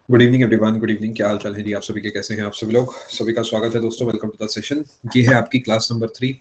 Good evening everyone, good evening. क्या हाल चाल है जी आप सभी के? कैसे हैं आप सभी लोग? सभी का स्वागत है दोस्तों, वेलकम टू द सेशन। ये है आपकी क्लास नंबर 3।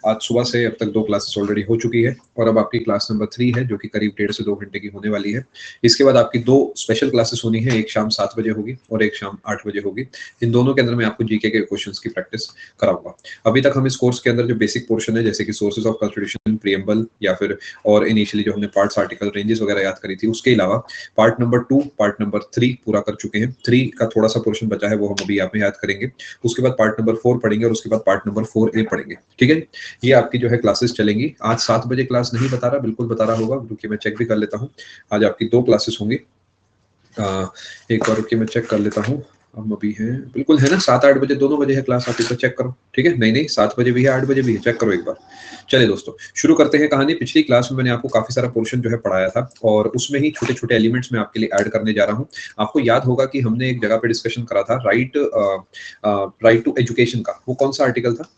आज सुबह से अब तक 2 क्लासेस ऑलरेडी हो चुकी है और अब आपकी क्लास नंबर 3 है जो कि करीब 1.5 से 2 घंटे की होने वाली है। इसके बाद आपकी 2 स्पेशल क्लासेस होनी है, एक शाम 7 बजे होगी और एक शाम 8 बजे होगी। इन दोनों के अंदर मैं आपको जीके के क्वेश्चंस की प्रैक्टिस कराऊंगा। अभी तक हम इस कोर्स के अंदर जो बेसिक पोर्शन है, जैसे कि सोर्सेज ऑफ कॉन्स्टिट्यूशन, प्रीएम्बल या फिर और इनिशियली जो हमने पार्ट्स, आर्टिकल, रेंजेस वगैरह याद करी थी, उसके अलावा पार्ट नंबर 2, पार्ट नंबर 3 पूरा कर चुके हैं। 3 का थोड़ा सा पोर्शन बचा है, वो हम अभी यहाँ पे याद करेंगे। उसके बाद पार्ट नंबर 4 पढ़ेंगे और उसके बाद पार्ट नंबर 4A पढ़ेंगे। ठीक है, ये आपकी जो है क्लासेस चलेंगी। आज 7 बजे क्लास नहीं बता रहा, बिल्कुल बता रहा होगा, क्योंकि मैं चेक भी कर लेता हूँ। आज आपकी 2 क्लासेस होंगी। एक बार रुकिए, मैं चेक कर लेता हूँ। हम अभी हैं, बिल्कुल है ना, 7-8 बजे, दोनों बजे है क्लास। आप इसे चेक करो, ठीक है? नहीं, 7 बजे भी है, 8 बजे भी है, चेक करो एक बार। चलिए दोस्तों, शुरू करते हैं कहानी। पिछली क्लास में मैंने आपको काफी सारा पोर्शन जो है पढ़ाया था और उसमें ही छोटे छोटे एलिमेंट्स मैं आपके लिए ऐड करने जा रहा हूँ। आपको याद होगा कि हमने एक जगह पे डिस्कशन करा था, राइट टू एजुकेशन का। वो कौन सा आर्टिकल था?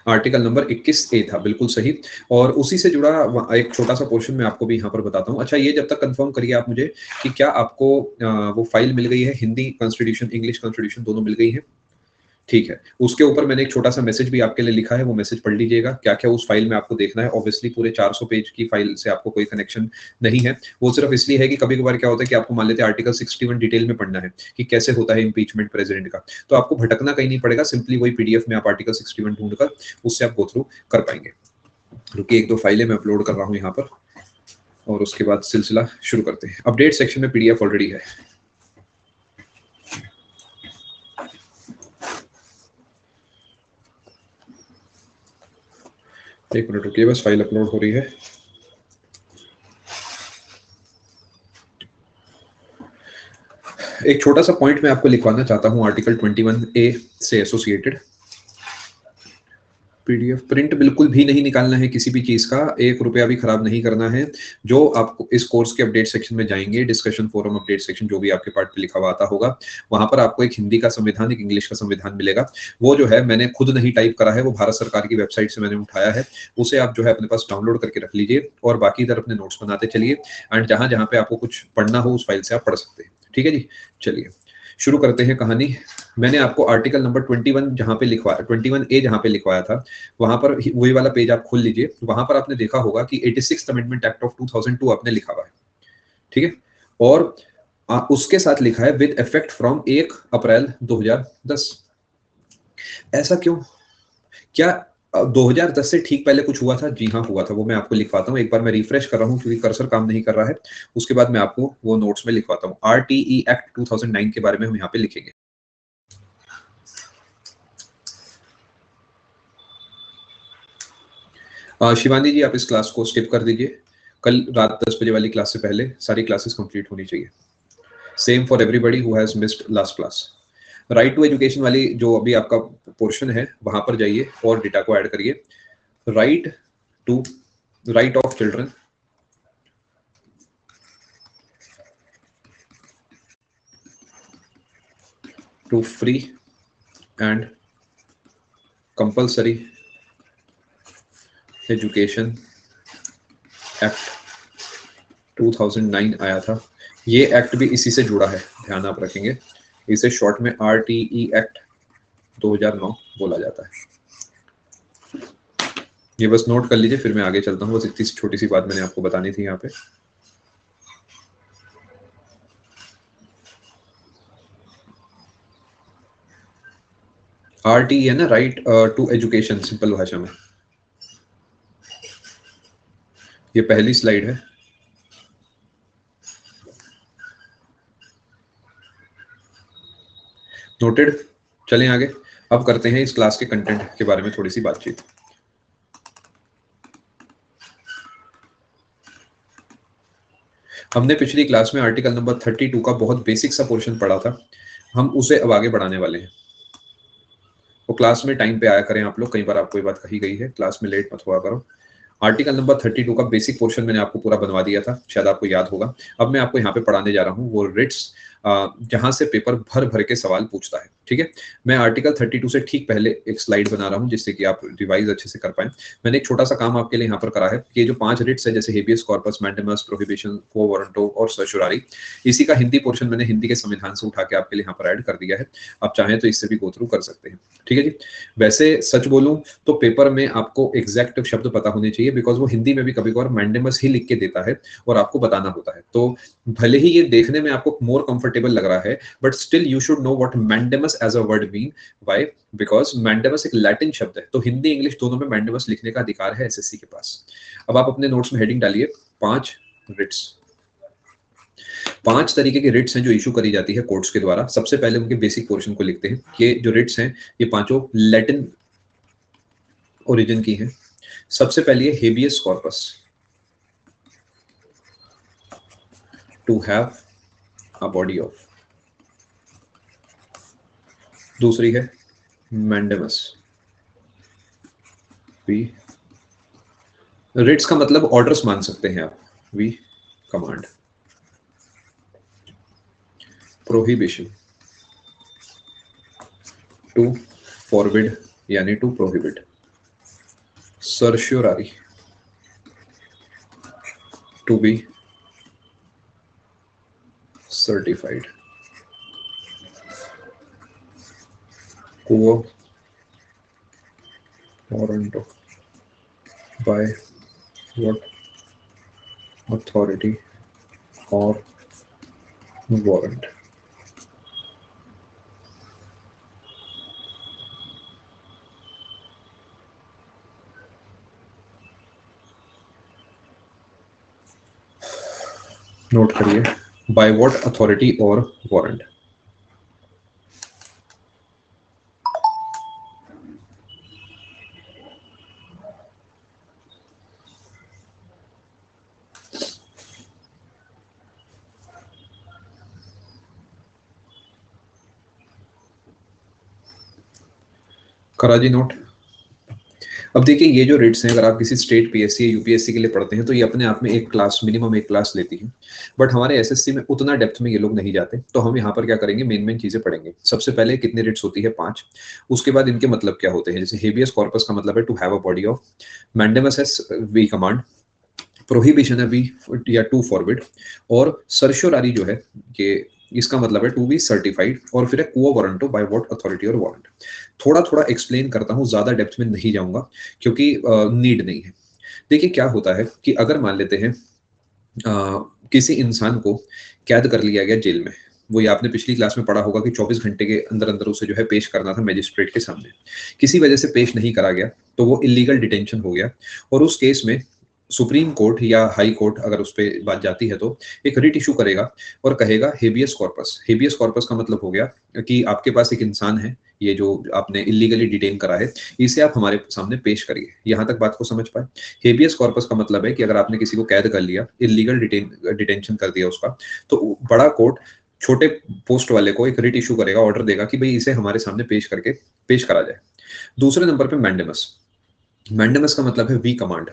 आर्टिकल नंबर 21A था, बिल्कुल सही। और उसी से जुड़ा एक छोटा सा पोर्शन मैं आपको भी यहाँ पर बताता हूँ। अच्छा, ये जब तक कंफर्म करिए आप मुझे कि क्या आपको वो फाइल मिल गई है, हिंदी कॉन्स्टिट्यूशन, इंग्लिश कॉन्स्टिट्यूशन दोनों मिल गई है? ठीक है, उसके ऊपर मैंने एक छोटा सा मैसेज भी आपके लिए लिखा है, वो मैसेज पढ़ लीजिएगा। क्या क्या उस फाइल में आपको देखना है। ऑब्वियसली पूरे 400 पेज की फाइल से आपको कोई कनेक्शन नहीं है। वो सिर्फ इसलिए है कि कभी कभार क्या होता है कि आपको मान लेते हैं आर्टिकल 61 डिटेल में पढ़ना है कि कैसे होता है इम्पीचमेंट प्रेसिडेंट का, तो आपको भटकना कहीं नहीं पड़ेगा। सिंपली वही पीडीएफ में आप आर्टिकल 61 ढूंढकर उससे आप गो थ्रू कर पाएंगे। रुकिए, 1-2 फाइलें मैं अपलोड कर रहा हूँ यहाँ पर और उसके बाद सिलसिला शुरू करते हैं। अपडेट सेक्शन में पीडीएफ ऑलरेडी है। एक मिनट रुकिए, बस फाइल अपलोड हो रही है। एक छोटा सा पॉइंट मैं आपको लिखवाना चाहता हूं आर्टिकल 21A से एसोसिएटेड। पीडीएफ प्रिंट बिल्कुल भी नहीं निकालना है किसी भी चीज का, 1 रुपया भी खराब नहीं करना है। जो आपको इस कोर्स के अपडेट सेक्शन में जाएंगे, डिस्कशन फोरम अपडेट सेक्शन, जो भी आपके पार्ट पे लिखा हुआ आता होगा, वहां पर आपको एक हिंदी का संविधान, एक इंग्लिश का संविधान मिलेगा। वो जो है मैंने खुद नहीं टाइप करा है, वो भारत सरकार की वेबसाइट से मैंने उठाया है। उसे आप जो है अपने पास डाउनलोड करके रख लीजिए और बाकी इधर अपने नोट्स बनाते चलिए। एंड जहां जहां पे आपको कुछ पढ़ना हो उस फाइल से आप पढ़ सकते हैं। ठीक है जी, चलिए शुरू करते हैं कहानी। मैंने आपको आर्टिकल नंबर 21 जहां पे लिखवाया, 21A जहां पे लिखवाया था, वहां पर वही वाला पेज आप खोल लीजिए। वहां पर आपने देखा होगा कि 86th अमेंडमेंट एक्ट ऑफ 2002 आपने लिखा हुआ है, ठीक है? और उसके साथ लिखा है विद इफेक्ट फ्रॉम 1 अप्रैल 2010। ऐसा क्यों? क्या 2010 से ठीक पहले कुछ हुआ था? जी हाँ, हुआ था। वो मैं आपको लिखवाता हूँ। एक बार मैं रिफ्रेश कर रहा हूँ क्योंकि कर्सर काम नहीं कर रहा है। उसके बाद मैं आपको वो नोट्स में लिखवाता हूँ। RTE एक्ट 2009 के बारे में हम यहाँ पे लिखेंगे। शिवानी जी, आप इस क्लास को स्किप कर दीजिए। कल रात 10 बजे वाली क्लास से पहले सारी क्लासेस कंप्लीट होनी चाहिए। Same for everybody who has missed last class. Right to education वाली जो अभी आपका पोर्शन है, वहां पर जाइए और डेटा को ऐड करिए। Right to, right of children to free and compulsory education act 2009 आया था। ये एक्ट भी इसी से जुड़ा है, ध्यान आप रखेंगे। इसे शॉर्ट में RTE एक्ट 2009 बोला जाता है। ये बस नोट कर लीजिए, फिर मैं आगे चलता हूँ। बस इतनी छोटी सी बात मैंने आपको बतानी थी यहाँ पे। RTE है ना, राइट टू एजुकेशन, सिंपल भाषा में। ये पहली स्लाइड है। नोटेड। चलें आगे। अब करते हैं इस क्लास के कंटेंट के बारे में थोड़ी सी बातचीत। हमने पिछली क्लास में आर्टिकल नंबर 32 का बहुत बेसिक सा पोर्शन पढ़ा था। हम उसे अब आगे बढ़ाने वाले हैं। वो क्लास में टाइम पे आया करें आप लोग। कई बार आपको ये बात कही गई है, क्लास में लेट मत हुआ करो। आर्टिकल नंबर 32 का बेसिक पोर्शन मैंने आपको पूरा बनवा दिया था, शायद आपको याद होगा। अब मैं आपको यहाँ पे पढ़ाने जा रहा हूँ वो रिट्स जहां से पेपर भर भर के सवाल पूछता है। ठीक है, मैं आर्टिकल 32 से ठीक पहले एक स्लाइड बना रहा हूं जिससे कि आप रिवाइज अच्छे से कर पाए। मैंने एक छोटा सा काम आपके लिए यहाँ पर करा है कि ये जो 5 रिट्स है जैसे हेबियस कॉर्पस, मैंडेमस, प्रोहिबिशन, क्वो वारंटो और सर्चुरारी, इसी का हिंदी पोर्शन मैंने हिंदी के संविधान से उठा के आपके लिए यहाँ पर ऐड कर दिया है। आप चाहें तो इससे भी गो थ्रू कर सकते हैं। ठीक है जी। वैसे सच बोलूं तो पेपर में आपको एग्जैक्ट शब्द पता होने चाहिए, बिकॉज वो हिंदी में भी कभी कभार मैंडेमस ही लिख के देता है और आपको बताना होता है। तो भले ही ये देखने में आपको मोर कंफर्टेबल लग रहा है, but still you should know what mandamus as a word mean. Why? Because mandamus एक लैटिन शब्द है, तो हिंदी इंग्लिश दोनों में मैंडेमस लिखने का अधिकार है एसएससी के पास। अब आप अपने नोट्स में हेडिंग डालिए 5 रिट्स। 5 तरीके की रिट्स हैं जो इशू करी जाती है कोर्ट्स के द्वारा। सबसे पहले उनके बेसिक पोर्शन को लिखते हैं। ये जो रिट्स हैं ये पांचों लैटिन ओरिजिन की हैं। सबसे पहले है habeas corpus, to have a body of. दूसरी है मैंडेमस, वी रिट्स का मतलब ऑर्डर्स मान सकते हैं आप, we command. Prohibition, to forbid यानी to prohibit. Certiorari, to be certified. quo warranto, by what authority or warrant। Note करिए, बाय व्हाट अथॉरिटी और वारंट। करा जी नोट। अब देखिए ये जो रिट्स हैं, अगर आप किसी स्टेट पीएससी या यूपीएससी के लिए पढ़ते हैं तो ये अपने आप में एक क्लास, मिनिमम एक क्लास लेती है। बट हमारे एसएससी में उतना डेप्थ में ये लोग नहीं जाते, तो हम यहाँ पर क्या करेंगे, मेन मेन चीजें पढ़ेंगे। सबसे पहले कितनी रिट्स होती है, 5। उसके बाद इनके मतलब क्या होते हैं, जैसे हेबियस कॉर्पस का मतलब है to have a body of, mandamus है वी कमांड, प्रोहिबिशन है वी या टू फॉरबिड, और सर्श्योरारी जो है ये इसका मतलब है टू बी सर्टिफाइड, और फिर है क्वो वारंटो, बाय व्हाट अथॉरिटी और वारंट। थोड़ा थोड़ा एक्सप्लेन करता हूँ, ज्यादा डेप्थ में नहीं जाऊंगा क्योंकि नीड नहीं है। देखिए क्या होता है कि अगर मान लेते हैं किसी इंसान को कैद कर लिया गया जेल में, वो ये आपने पिछली क्लास में पढ़ा होगा कि 24 घंटे के अंदर अंदर उसे जो है पेश करना था मैजिस्ट्रेट के सामने, किसी वजह से पेश नहीं करा गया तो वो इलीगल डिटेंशन हो गया, और उस केस में सुप्रीम कोर्ट या हाई कोर्ट अगर उस पर बात जाती है तो एक रिट इशू करेगा और कहेगा हेबियस कॉर्पस। हेबियस कॉर्पस का मतलब हो गया कि आपके पास एक इंसान है, ये जो आपने इलीगली डिटेन करा है, इसे आप हमारे सामने पेश करिए। यहां तक बात को समझ पाए। हेबियस कॉर्पस का मतलब है कि अगर आपने किसी को कैद कर लिया, इलीगल डिटेंशन कर दिया उसका, तो बड़ा कोर्ट छोटे पोस्ट वाले को एक रिट इशू करेगा, ऑर्डर देगा कि भाई इसे हमारे सामने पेश करा जाए। दूसरे नंबर पे मैंडेमस। मैंडेमस का मतलब है वी कमांड,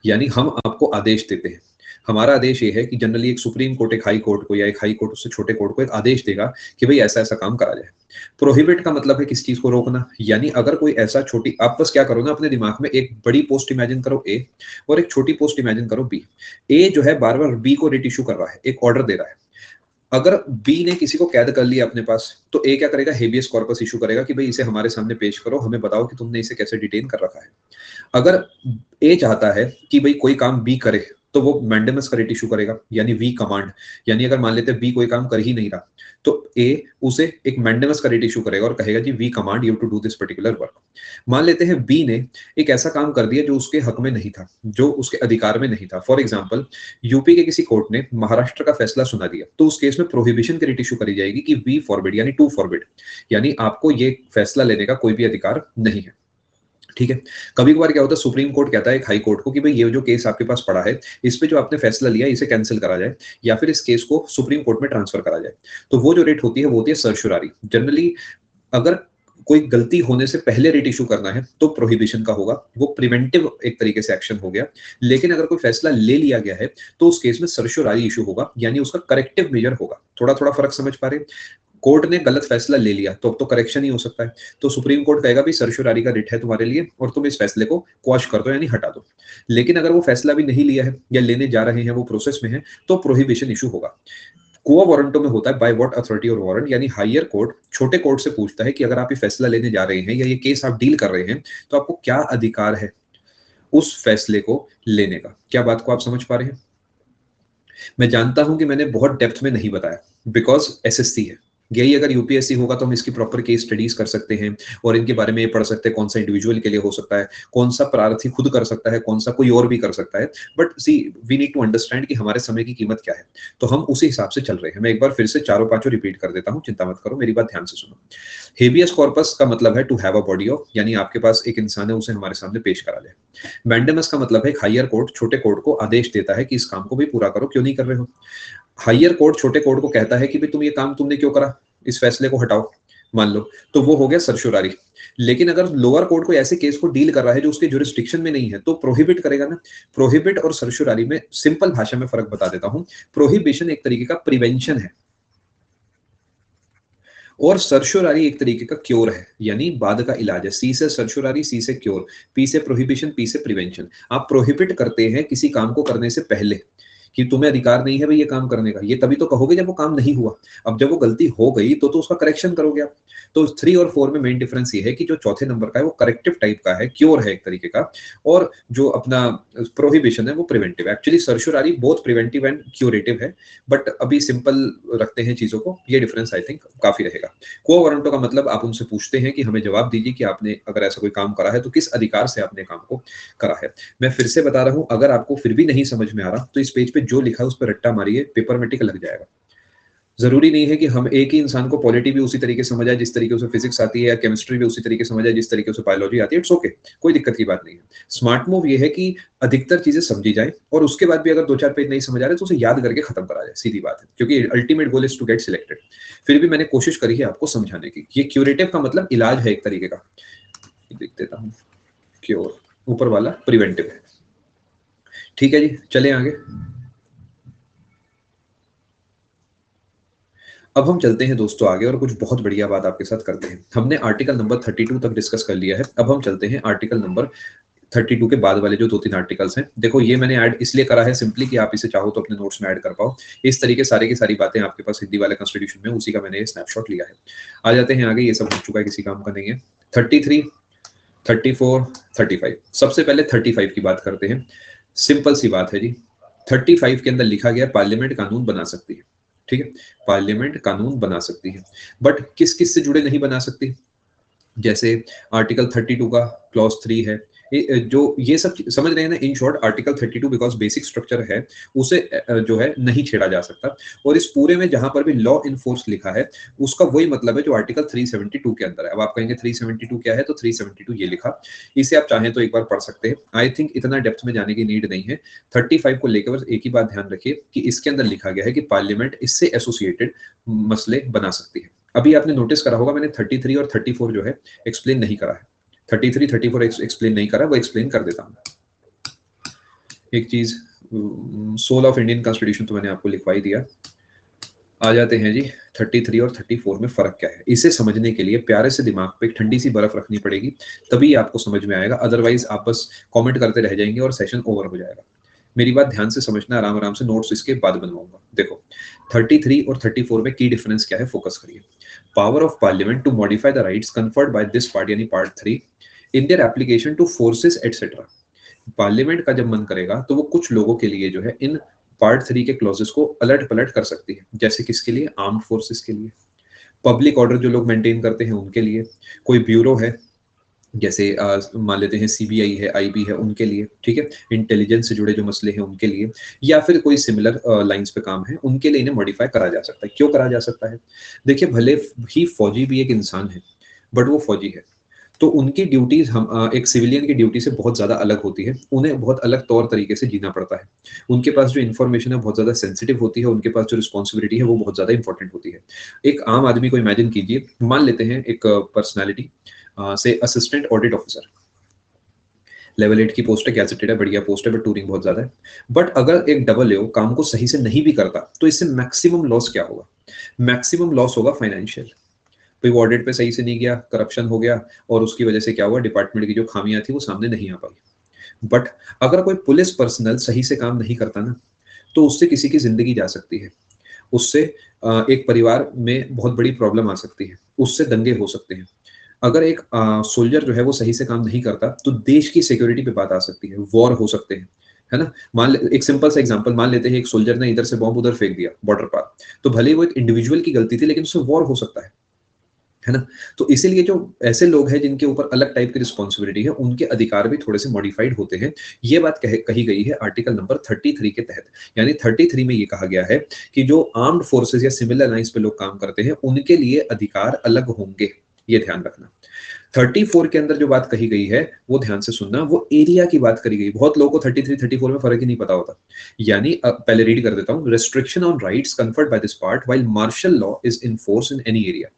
यानी हम आपको आदेश देते हैं। हमारा आदेश ये है कि जनरली एक सुप्रीम कोर्ट एक हाई कोर्ट को, या एक हाई कोर्ट उससे छोटे कोर्ट को एक आदेश देगा कि भाई ऐसा ऐसा काम करा जाए। प्रोहिबिट का मतलब है किस चीज को रोकना, यानी अगर कोई ऐसा छोटी, आप बस क्या करो ना, अपने दिमाग में एक बड़ी पोस्ट इमेजिन करो ए, और एक छोटी पोस्ट इमेजिन करो बी। ए जो है बार बार बी को रिट इशू कर रहा है, एक ऑर्डर दे रहा है। अगर बी ने किसी को कैद कर लिया अपने पास, तो ए क्या करेगा, हेबियस कॉर्पस इशू करेगा कि भाई इसे हमारे सामने पेश करो, हमें बताओ कि तुमने इसे कैसे डिटेन कर रखा है। अगर ए चाहता है कि भाई कोई काम बी करे, तो वो मैंडेमस का रिट इशू करेगा, यानी वी कमांड। यानी अगर मान लेते हैं बी कोई काम कर ही नहीं रहा, तो ए उसे एक मैंडेमस का रिट इशू करेगा और कहेगा जी we command you to do this particular work. मान लेते हैं बी ने एक ऐसा काम कर दिया जो उसके हक में नहीं था, जो उसके अधिकार में नहीं था। फॉर एग्जाम्पल, यूपी के किसी कोर्ट ने महाराष्ट्र का फैसला सुना दिया, तो उस केस में प्रोहिबिशन की रिट इशू करी जाएगी कि वी फॉरबिड यानी टू फॉरबिड, यानी आपको ये फैसला लेने का कोई भी अधिकार नहीं है। ठीक है। कभी कभार क्या होता है, सुप्रीम कोर्ट कहता है एक हाई कोर्ट को कि भाई ये जो केस आपके पास पड़ा है, इस पे जो आपने फैसला लिया इसे कैंसिल करा जाए, या फिर इस केस को सुप्रीम कोर्ट में ट्रांसफर करा जाए। तो वो जो रेट होती है वो होती है सर्शुरारी। जनरली अगर कोई गलती होने से पहले रिट इशू करना है तो प्रोहिबिशन का होगा, वो प्रिवेंटिव एक तरीके से एक्शन हो गया। लेकिन अगर कोई फैसला ले लिया गया है तो उस केस में सर्शोरारी इशू होगा, यानी उसका करेक्टिव मेजर होगा। थोड़ा थोड़ा फर्क समझ पा रहे हैं? कोर्ट ने गलत फैसला ले लिया तो अब तो करेक्शन ही हो सकता है, तो सुप्रीम कोर्ट कहेगा भी सर्शोरारी का रिट है तुम्हारे लिए और तुम इस फैसले को क्वाश कर दो यानी हटा दो। लेकिन अगर वो फैसला भी नहीं लिया है या लेने जा रहे हैं, वो प्रोसेस में है, तो प्रोहिबिशन इशू होगा। क्वो वारंटो में होता है बाय व्हाट अथॉरिटी और वारंट, यानी हायर कोर्ट छोटे कोर्ट से पूछता है कि अगर आप ये फैसला लेने जा रहे हैं या ये केस आप डील कर रहे हैं तो आपको क्या अधिकार है उस फैसले को लेने का। क्या बात को आप समझ पा रहे हैं? मैं जानता हूं कि मैंने बहुत डेप्थ में नहीं बताया, बिकॉज एसएससी है। यही अगर यूपीएससी होगा तो हम इसकी प्रॉपर केस स्टडीज कर सकते हैं और इनके बारे में ये पढ़ सकते हैं कौन सा इंडिविजुअल के लिए हो सकता है, कौन सा प्रार्थी खुद कर सकता है, कौन सा कोई और भी कर सकता है। But see we need to understand कि हमारे समय की कीमत क्या है, तो हम उसी हिसाब से चल रहे हैं। मैं एक बार फिर से चारों पांचों रिपीट कर देता हूं, चिंता मत करो, मेरी बात ध्यान से सुनो। हेबियस कॉर्पस का मतलब है to have a body of, यानी आपके पास एक इंसान है, उसे हमारे सामने पेश करा ले। मैंडेमस का मतलब है हायर कोर्ट छोटे कोर्ट को आदेश देता है कि इस काम को भी पूरा करो, क्यों नहीं कर रहे हो। हायर कोर्ट छोटे कोर्ट को कहता है कि भाई तुम ये काम तुमने क्यों करा, इस फैसले को हटाओ, मान लो, तो वो हो गया सर्शोरारी। लेकिन अगर लोअर कोर्ट कोई ऐसे केस को डील कर रहा है जो उसके जुरिस्डिक्शन में नहीं है तो प्रोहिबिट करेगा ना। प्रोहिबिट और सर्शोरारी में सिंपल भाषा में फर्क बता देता हूं। प्रोहिबिशन एक तरीके का प्रिवेंशन है और सर्शोरारी एक तरीके का क्योर है, यानी बाद का इलाज है। सी से सर्शोरारी, सी से क्योर, पी से प्रोहिबिशन, पी से प्रिवेंशन। आप प्रोहिबिट करते हैं किसी काम को करने से पहले कि तुम्हें अधिकार नहीं है भाई ये काम करने का, ये तभी तो कहोगे जब वो काम नहीं हुआ। अब जब वो गलती हो गई तो उसका करेक्शन करोगे आप। तो 3 और 4 में मेन डिफरेंस ये है कि जो चौथे नंबर का है वो करेक्टिव टाइप का है, क्योर है एक तरीके का, और जो अपना प्रोहिबिशन है वो preventive. Actually certiorari both preventive and curative है, बट अभी सिंपल रखते हैं चीजों को, ये डिफरेंस आई थिंक काफी रहेगा। क्वो वारंटो का मतलब आप उनसे पूछते हैं कि हमें जवाब दीजिए कि आपने अगर ऐसा कोई काम करा है तो किस अधिकार से आपने काम को करा है। मैं फिर से बता रहा हूं, अगर आपको फिर भी नहीं समझ में आ रहा तो इस पेज पे जो लिखा है उस पर रट्टा मारिए, पेपर में टिक लग जाएगा। जरूरी नहीं है कि हम एक ही इंसान को पॉलिटी भी उसी तरीके से समझ आए जिस तरीके से फिजिक्स आती है, या केमिस्ट्री भी उसी तरीके से समझ आए जिस तरीके से बायोलॉजी आती है। इट्स ओके, कोई दिक्कत की बात नहीं है। स्मार्ट मूव ये है कि अधिकतर चीजें समझी जाए और उसके बाद भी अगर 2-4 पेज नहीं समझ आ रहे तो उसे याद करके खत्म करा जाए, सीधी बात है, क्योंकि ultimate goal is to get selected. फिर भी मैंने कोशिश करी है आपको समझाने की। ये क्यूरेटिव का मतलब इलाज है एक तरीके का, देख देता हूँ, क्योर ऊपर वाला प्रिवेंटिव है। ठीक है जी, चले आगे। अब हम चलते हैं दोस्तों आगे और कुछ बहुत बढ़िया बात आपके साथ करते हैं। हमने आर्टिकल नंबर 32 तक डिस्कस कर लिया है, अब हम चलते हैं आर्टिकल नंबर 32 के बाद वाले जो 2-3 आर्टिकल्स हैं। देखो ये मैंने ऐड इसलिए करा है सिंपली कि आप इसे चाहो तो अपने नोट्स में ऐड कर पाओ। इस तरीके सारी की सारी बातें आपके पास हिंदी वाले कॉन्स्टिट्यूशन में, उसी का मैंने ये स्नैपशॉट लिया है। आ जाते हैं आगे, ये सब हो चुका है, किसी काम का नहीं है। 33, 34, 35। सबसे पहले 35 की बात करते हैं। सिंपल सी बात है जी, 35 के अंदर लिखा गया पार्लियामेंट कानून बना सकती है। ठीक है, पार्लियामेंट कानून बना सकती है, बट किस किस से जुड़े नहीं बना सकती। जैसे आर्टिकल 32 का क्लॉज 3 है, जो ये सब समझ रहे हैं ना। In short article 32 because basic structure है, उसे जो है नहीं छेड़ा जा सकता। और इस पूरे में जहां पर भी लॉ इन फोर्स लिखा है उसका वही मतलब है जो आर्टिकल 372 के अंदर है। अब आप कहेंगे 372 क्या है, तो 372 ये लिखा, इसे आप चाहें तो एक बार पढ़ सकते हैं। आई थिंक इतना डेप्थ में जाने की नीड नहीं है। 35 को लेकर बस एक ही बात ध्यान रखिए कि इसके अंदर लिखा गया है कि पार्लियामेंट इससे एसोसिएटेड मसले बना सकती है। अभी आपने नोटिस करा होगा मैंने 33 और 34 जो है एक्सप्लेन नहीं करा है। 33, 34 एक्सप्लेन नहीं करा, वो एक्सप्लेन कर देता हूं। एक चीज, सोल ऑफ इंडियन कॉन्स्टिट्यूशन तो मैंने आपको लिखवा ही दिया। आ जाते हैं जी 33 और 34 में फर्क क्या है। इसे समझने के लिए प्यारे से दिमाग पे एक ठंडी सी बर्फ रखनी पड़ेगी, तभी आपको समझ में आएगा। अदरवाइज आप बस कमेंट करते रह जाएंगे और सेशन ओवर हो जाएगा। मेरी बात ध्यान से समझना, आराम आराम से नोट्स इसके बाद बनवाऊंगा। देखो 33 और 34 में की डिफरेंस क्या है, फोकस करिए। Power of parliament to modify the rights conferred by this part यानी part 3 in their application to forces etcetera. Parliament का जब मन करेगा तो वो कुछ लोगों के लिए जो है इन पार्ट 3 के क्लॉजेस को अलट पलट कर सकती है। जैसे किसके लिए, आर्म्ड फोर्सेस के लिए, पब्लिक ऑर्डर जो लोग मेंटेन करते हैं उनके लिए, कोई ब्यूरो है जैसे मान लेते हैं सीबीआई है, आईबी है, उनके लिए, ठीक है, इंटेलिजेंस से जुड़े जो मसले हैं उनके लिए, या फिर कोई सिमिलर लाइंस पे काम है उनके लिए इन्हें मॉडिफाई करा जा सकता है। क्यों करा जा सकता है, देखिए भले ही फौजी भी एक इंसान है, बट वो फौजी है, तो उनकी ड्यूटीज हम एक सिविलियन की ड्यूटी से बहुत ज्यादा अलग होती है, उन्हें बहुत अलग तौर तरीके से जीना पड़ता है। उनके पास जो इन्फॉर्मेशन है बहुत ज्यादा सेंसिटिव होती है, उनके पास जो रिस्पॉन्सिबिलिटी है वो बहुत ज्यादा इंपॉर्टेंट होती है। एक आम आदमी को इमेजिन कीजिए, मान लेते हैं एक पर्सनैलिटी से असिस्टेंट ऑडिट ऑफिसर, लेवल 8 की पोस्ट है, गैजेटेड है, बढ़िया पोस्ट है, बट टूरिंग बहुत ज्यादा है। बट अगर एक डबल ए काम को सही से नहीं भी करता तो इससे मैक्सिमम लॉस क्या होगा? मैक्सिमम लॉस होगा फाइनेंशियल। कोई वो ऑडिट पे सही से नहीं गया, करप्शन हो गया, और उसकी वजह से क्या हुआ, डिपार्टमेंट की जो खामियां थी वो सामने नहीं आ पाई। बट अगर कोई पुलिस पर्सनल सही से काम नहीं करता ना, तो उससे किसी की जिंदगी जा सकती है, उससे एक परिवार में बहुत बड़ी प्रॉब्लम आ सकती है, उससे दंगे हो सकते हैं। अगर एक सोल्जर जो है वो सही से काम नहीं करता तो देश की सिक्योरिटी पे बात आ सकती है, वॉर हो सकते हैं, है ना। एक सिंपल सा एग्जांपल मान लेते हैं, एक सोल्जर ने इधर से बॉम्ब उधर फेंक दिया बॉर्डर पार, तो भले ही वो एक इंडिविजुअल की गलती थी लेकिन उससे वॉर हो सकता है ना। तो इसीलिए जो ऐसे लोग हैं जिनके ऊपर अलग टाइप की रिस्पॉन्सिबिलिटी है, उनके अधिकार भी थोड़े से मॉडिफाइड होते हैं। ये बात कही गई है आर्टिकल नंबर 33 के तहत। यानी 33 में ये कहा गया है कि जो आर्म्ड फोर्सेस या सिविल लाइंस पे लोग काम करते हैं उनके लिए अधिकार अलग होंगे, ये ध्यान रखना। 34 के अंदर जो बात कही गई है वो ध्यान से सुनना, वो एरिया की बात करी गई। बहुत लोगों को 33 34 में फर्क ही नहीं पता होता। यानी पहले रीड कर देता हूं, restriction on rights conferred by this part while martial law is in force in any area.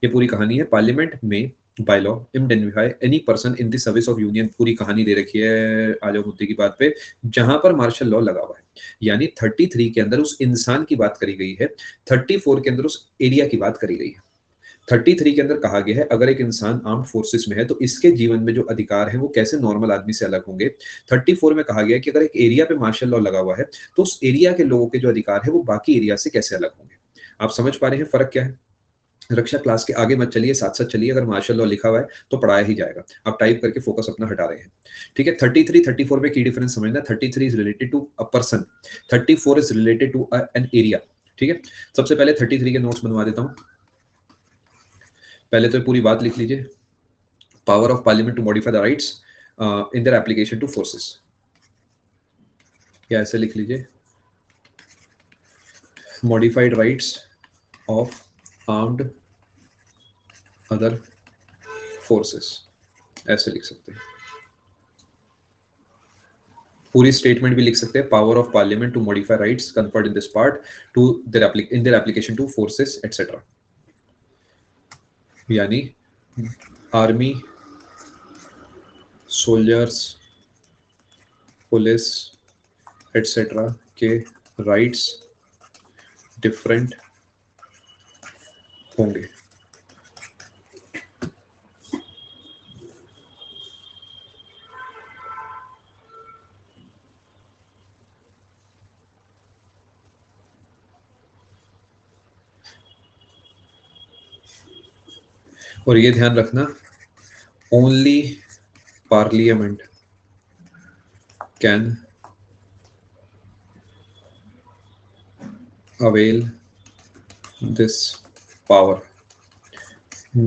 ये पूरी कहानी है। पार्लियामेंट में by law indemnify any person in the service of union, पूरी कहानी दे रखी है। आ जाओ मुद्दे की बात पे, जहां पर मार्शल लॉ लगा हुआ है। यानी 33 के अंदर उस इंसान की बात करी गई है, 34 के अंदर उस एरिया की बात करी गई है। 33 के अंदर कहा गया है अगर एक इंसान आर्म्ड फोर्सेस में है तो इसके जीवन में जो अधिकार है वो कैसे नॉर्मल आदमी से अलग होंगे। 34 में कहा गया है कि अगर एक एरिया पे मार्शल लॉ लगा हुआ है तो उस एरिया के लोगों के जो अधिकार है वो बाकी एरिया से कैसे अलग होंगे। आप समझ पा रहे हैं फर्क क्या है? रक्षा क्लास के आगे मत चलिए, साथ साथ चलिए। अगर मार्शल लॉ लिखा हुआ है तो पढ़ाया ही जाएगा, आप टाइप करके फोकस अपना हटा रहे हैं। ठीक है, 33 34 में की डिफरेंस समझना। 33 is related to a person, 34 is related to an area. ठीक है, सबसे पहले 33 के नोट्स बनवा देता हूं। पहले तो पूरी बात लिख लीजिए। Power of parliament to modify the rights in their application to forces, या ऐसे लिख लीजिए, modified rights of armed other forces, ऐसे लिख सकते हैं। पूरी स्टेटमेंट भी लिख सकते हैं, power of parliament to modify rights conferred in this part to their application to forces etcetera. यानी आर्मी, सोल्जर्स, पुलिस एटसेट्रा के राइट्स डिफरेंट होंगे। और ये ध्यान रखना, only parliament can avail this power,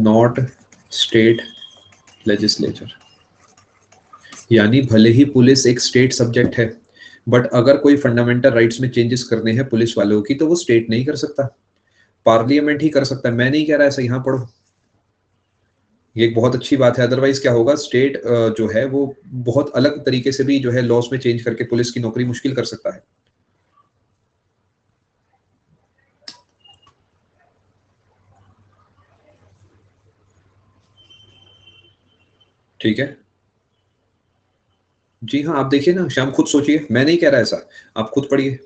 not state legislature। यानी भले ही पुलिस एक स्टेट सब्जेक्ट है, बट अगर कोई फंडामेंटल राइट्स में चेंजेस करने हैं पुलिस वालों की तो वो स्टेट नहीं कर सकता, पार्लियामेंट ही कर सकता है। मैं नहीं कह रहा ऐसा, यहां पढ़ो, ये एक बहुत अच्छी बात है। अदरवाइज क्या होगा, स्टेट जो है वो बहुत अलग तरीके से भी जो है लॉस में चेंज करके पुलिस की नौकरी मुश्किल कर सकता है। ठीक है जी हाँ, आप देखिए ना श्याम, खुद सोचिए, मैं नहीं कह रहा ऐसा, आप खुद पढ़िए।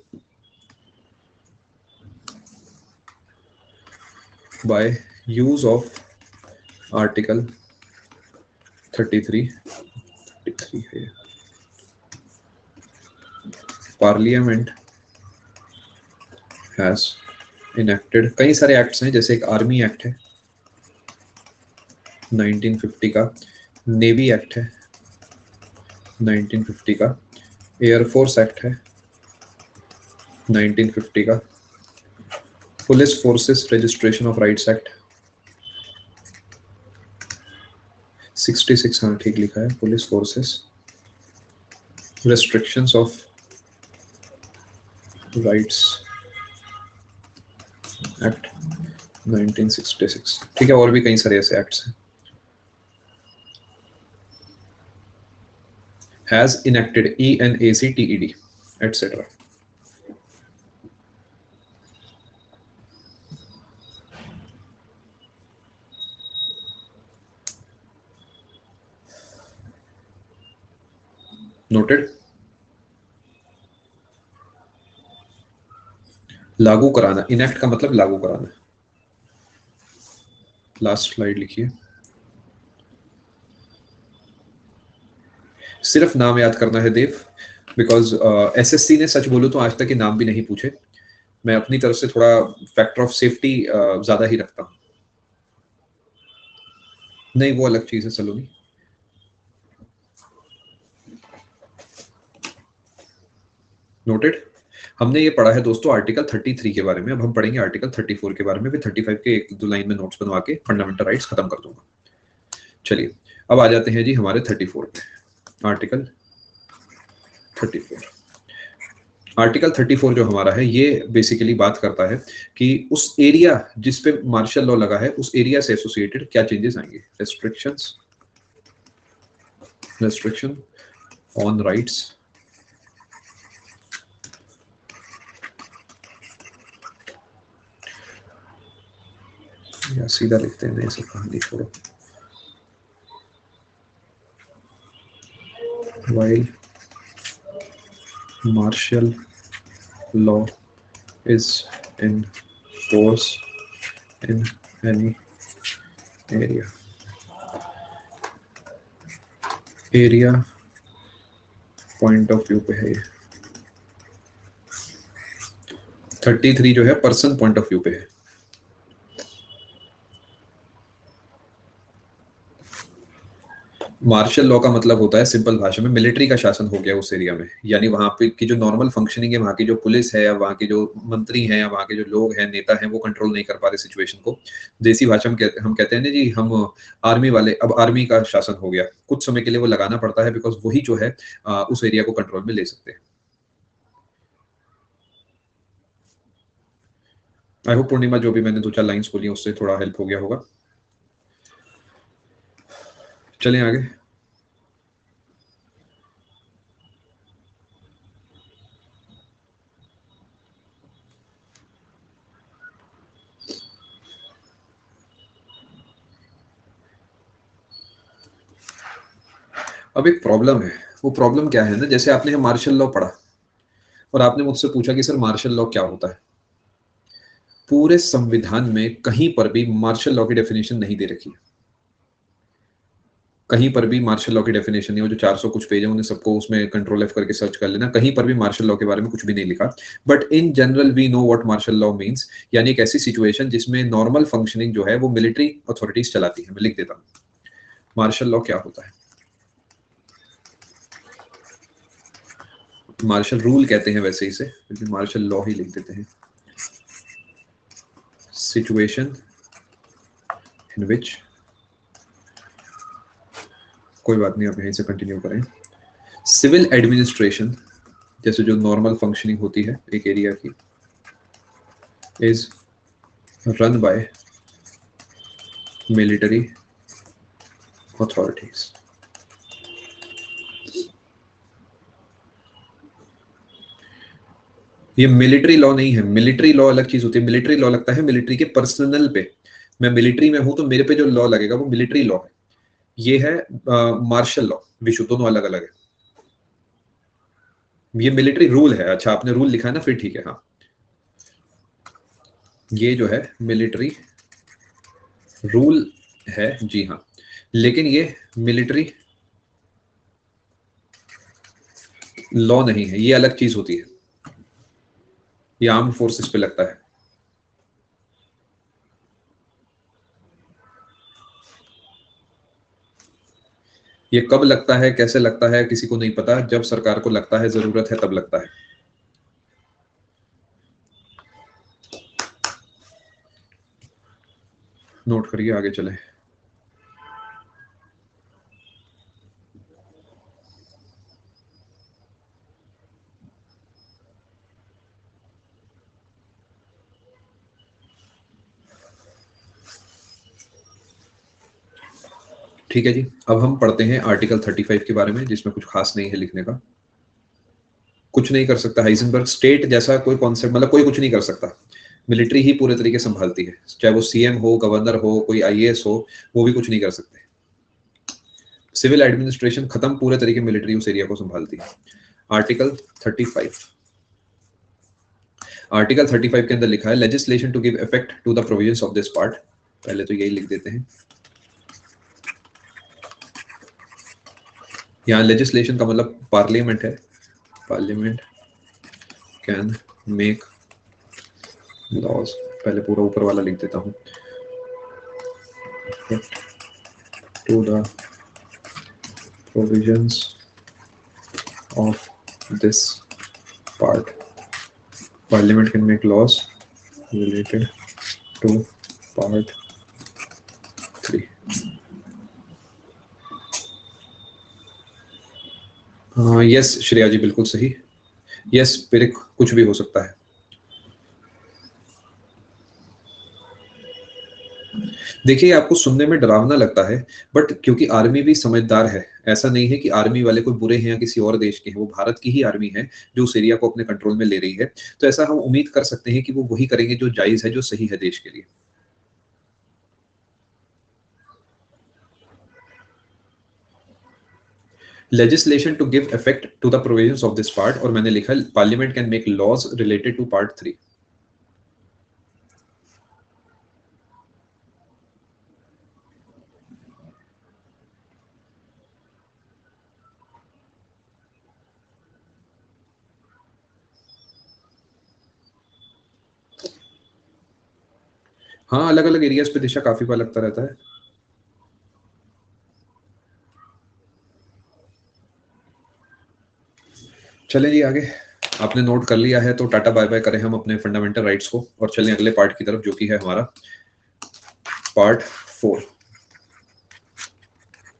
बाय यूज ऑफ आर्टिकल 33 है, पार्लियामेंट हैज इनेक्टेड, कई सारे एक्ट्स हैं, जैसे एक आर्मी एक्ट है 1950 का, नेवी एक्ट है 1950 का, एयरफोर्स एक्ट है 1950 का, police forces registration of rights act 66, हाँ ठीक लिखा है, police forces restrictions of rights act 1966। ठीक है, और भी कई सारे ऐसे एक्ट्स हैं। has enacted, ENACTED, etc. Noted. लागू कराना, इनेक्ट का मतलब लागू कराना। लास्ट स्लाइड लिखिए। सिर्फ नाम याद करना है देव, बिकॉज एसएससी ने सच बोलो तो आज तक के नाम भी नहीं पूछे। मैं अपनी तरफ से थोड़ा फैक्टर ऑफ सेफ्टी ज्यादा ही रखता हूं। नहीं, वो अलग चीज है सलोनी। नोटेड। हमने ये पढ़ा है दोस्तों आर्टिकल 33 के बारे में, अब हम पढ़ेंगे आर्टिकल 34 के बारे में। फिर 35 के एक दो लाइन में नोट्स बनवा के फंडामेंटल राइट्स खत्म कर दूंगा। चलिए अब आ जाते हैं जी हमारे 34 पे। आर्टिकल 34, आर्टिकल 34 जो हमारा है ये बेसिकली बात करता है कि उस एरिया जिस पे मार्शल लॉ लगा है उस एरिया से एसोसिएटेड क्या चेंजेस आएंगे। रेस्ट्रिक्शन ऑन राइट्स या सीधा लिखते हैं, ऐसे कहानी छोड़ो। while martial law is in force in any area point of view पे है ये। 33 जो है पर्सन पॉइंट ऑफ व्यू पे है। मार्शल लॉ का मतलब होता है सिंपल भाषा में मिलिट्री का शासन हो गया उस एरिया में, यानी वहां पे की जो नॉर्मल फंक्शनिंग है, वहां की जो पुलिस है या वहां के जो मंत्री हैं या वहां के जो लोग हैं, नेता हैं, वो कंट्रोल नहीं कर पा रहे सिचुएशन को। देसी भाषा में हम कहते हैं ना जी, हम आर्मी वाले, अब आर्मी का शासन हो गया, कुछ समय के लिए वो लगाना पड़ता है बिकॉज वही जो है उस एरिया को कंट्रोल में ले सकते हैं। आई होप पूर्णिमा जो भी मैंने दो चार लाइंस बोली उससे थोड़ा हेल्प हो गया होगा। चलें आगे। अब एक प्रॉब्लम है, वो प्रॉब्लम क्या है ना, जैसे आपने मार्शल लॉ पढ़ा और आपने मुझसे पूछा कि सर मार्शल लॉ क्या होता है। पूरे संविधान में कहीं पर भी मार्शल लॉ की डेफिनेशन नहीं दे रखी है। कहीं पर भी मार्शल लॉ की डेफिनेशन नहीं, वो जो 400 कुछ पेज है उन्हें सबको उसमें कंट्रोल एफ करके सर्च कर लेना, कहीं पर भी मार्शल लॉ के बारे में कुछ भी नहीं लिखा। But in general we know what martial law means, यानी एक ऐसी सिचुएशन जिसमें नॉर्मल फंक्शनिंग जो है वो मिलिट्री अथॉरिटीज चलाती है। मैं लिख देता हूँ मार्शल लॉ क्या होता है। मार्शल रूल कहते हैं वैसे इसे, लेकिन मार्शल लॉ ही लिख देते हैं। सिचुएशन इन विच, कोई बात नहीं आप यहीं से कंटिन्यू करें। सिविल एडमिनिस्ट्रेशन, जैसे जो नॉर्मल फंक्शनिंग होती है एक एरिया की, is run by military authorities. ये मिलिट्री लॉ नहीं है, मिलिट्री लॉ अलग चीज होती है। मिलिट्री लॉ लगता है मिलिट्री के पर्सनल पे, मैं मिलिट्री में हूं तो मेरे पे जो लॉ लगेगा वो मिलिट्री लॉ है। ये है मार्शल लॉ, विशु दोनों अलग अलग है। ये मिलिट्री रूल है। अच्छा आपने रूल लिखा है ना, फिर ठीक है। हाँ ये जो है मिलिट्री रूल है जी हाँ, लेकिन ये मिलिट्री लॉ नहीं है, ये अलग चीज होती है। ये आर्म फोर्सेस पे लगता है। ये कब लगता है कैसे लगता है किसी को नहीं पता, जब सरकार को लगता है जरूरत है तब लगता है। नोट करिए, आगे चले। ठीक है जी, अब हम पढ़ते हैं आर्टिकल 35 के बारे में, जिसमें कुछ खास नहीं है लिखने का। कुछ नहीं कर सकता हाइजेनबर्ग, स्टेट जैसा कोई कॉन्सेप्ट, मतलब कोई कुछ नहीं कर सकता, मिलिट्री ही पूरे तरीके संभालती है, चाहे वो सीएम हो, गवर्नर हो, कोई आईएएस हो, वो भी कुछ नहीं कर सकते। सिविल एडमिनिस्ट्रेशन खत्म, पूरे तरीके मिलिट्री उस एरिया को संभालती है। आर्टिकल 35, आर्टिकल 35 के अंदर लिखा है legislation to give effect to the provisions of this part. पहले तो यही लिख देते हैं, यहाँ लेजिस्लेशन का मतलब पार्लियामेंट है, पार्लियामेंट कैन मेक लॉज, पहले पूरा ऊपर वाला लिख देता हूँ, to the provisions of this part, parliament can make laws related to part 3। Yes Shreya ji, बिल्कुल सही। यस पिरिक, कुछ भी हो सकता है। देखिए, आपको सुनने में डरावना लगता है, बट क्योंकि आर्मी भी समझदार है, ऐसा नहीं है कि आर्मी वाले कोई बुरे हैं या किसी और देश के हैं, वो भारत की ही आर्मी है जो उस एरिया को अपने कंट्रोल में ले रही है, तो ऐसा हम उम्मीद कर सकते हैं कि वो वही करेंगे जो जायज है, जो सही है देश के लिए। Legislation to give effect to the provisions of this part, और मैंने लिखा parliament can make laws related to part 3। हाँ, अलग अलग एरियाज पे दिशा काफी बार लगता रहता है। चले जी आगे, आपने नोट कर लिया है तो टाटा बाय बाय करें हम अपने फंडामेंटल राइट्स को, और चलें अगले पार्ट की तरफ, जो कि है हमारा पार्ट 4।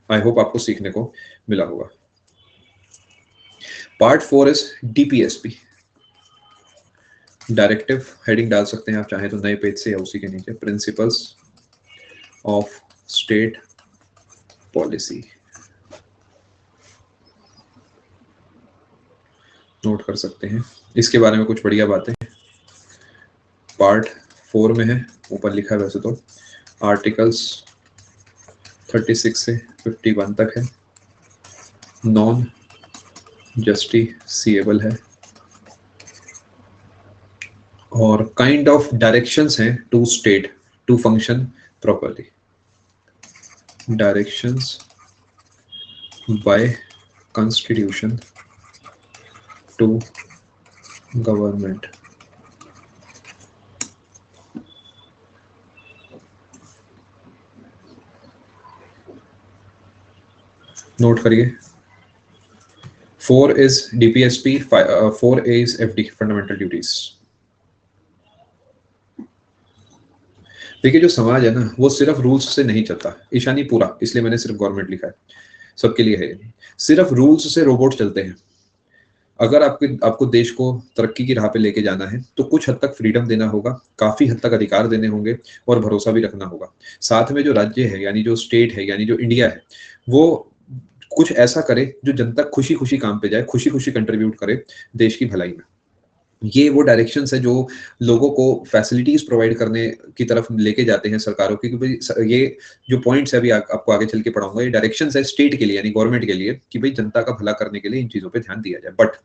आई होप आपको सीखने को मिला होगा। Part 4 is DPSP, directive heading डाल सकते हैं आप चाहे तो नए पेज से या उसी के नीचे, principles of state policy, note कर सकते हैं। इसके बारे में कुछ बढ़िया बातें पार्ट 4 में है, ऊपर लिखा है वैसे तो, आर्टिकल्स 36 से 51 तक है, नॉन जस्टिसिएबल है, और काइंड ऑफ डायरेक्शंस हैं to state to function properly, directions by constitution to government. Note करिए, 4 is DPSP, 4A is FD, fundamental duties. देखिए, जो समाज है ना, वो सिर्फ रूल्स से नहीं चलता, ईशानी पूरा, इसलिए मैंने सिर्फ गवर्नमेंट लिखा है, सबके लिए है, सिर्फ रूल्स से रोबोट चलते हैं। अगर आपको देश को तरक्की की राह पे लेके जाना है तो कुछ हद तक फ्रीडम देना होगा, काफी हद तक अधिकार देने होंगे, और भरोसा भी रखना होगा। साथ में जो राज्य है, यानी जो स्टेट है, यानी जो इंडिया है, वो कुछ ऐसा करे जो जनता खुशी खुशी काम पे जाए, खुशी खुशी कंट्रीब्यूट करे देश की भलाई में। ये वो डायरेक्शंस है जो लोगों को फैसिलिटीज प्रोवाइड करने की तरफ लेके जाते हैं सरकारों की, कि ये जो पॉइंट्स है अभी आपको आगे चल के पढ़ाऊंगा, ये डायरेक्शंस है स्टेट के लिए, यानी गवर्नमेंट के लिए, कि भाई जनता का भला करने के लिए इन चीजों पे ध्यान दिया जाए। बट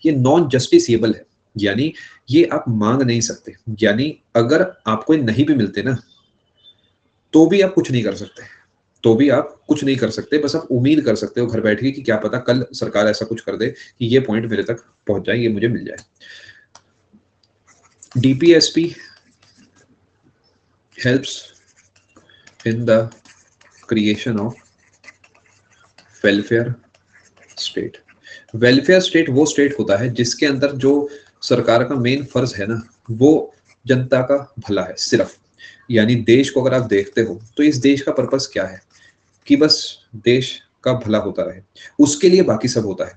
ये नॉन जस्टिसिएबल है, यानी ये आप मांग नहीं सकते, यानी अगर आपको नहीं भी मिलते ना, तो भी आप कुछ नहीं कर सकते, तो भी आप कुछ नहीं कर सकते, बस आप उम्मीद कर सकते हो घर बैठ के कि क्या पता कल सरकार ऐसा कुछ कर दे कि ये पॉइंट मेरे तक पहुंच जाए, ये मुझे मिल जाए। DPSP helps in the creation of welfare state. Welfare state वो स्टेट होता है जिसके अंदर जो सरकार का मेन फर्ज है ना, वो जनता का भला है सिर्फ। यानी देश को अगर आप देखते हो तो इस देश का पर्पस क्या है, कि बस देश का भला होता रहे, उसके लिए बाकी सब होता है।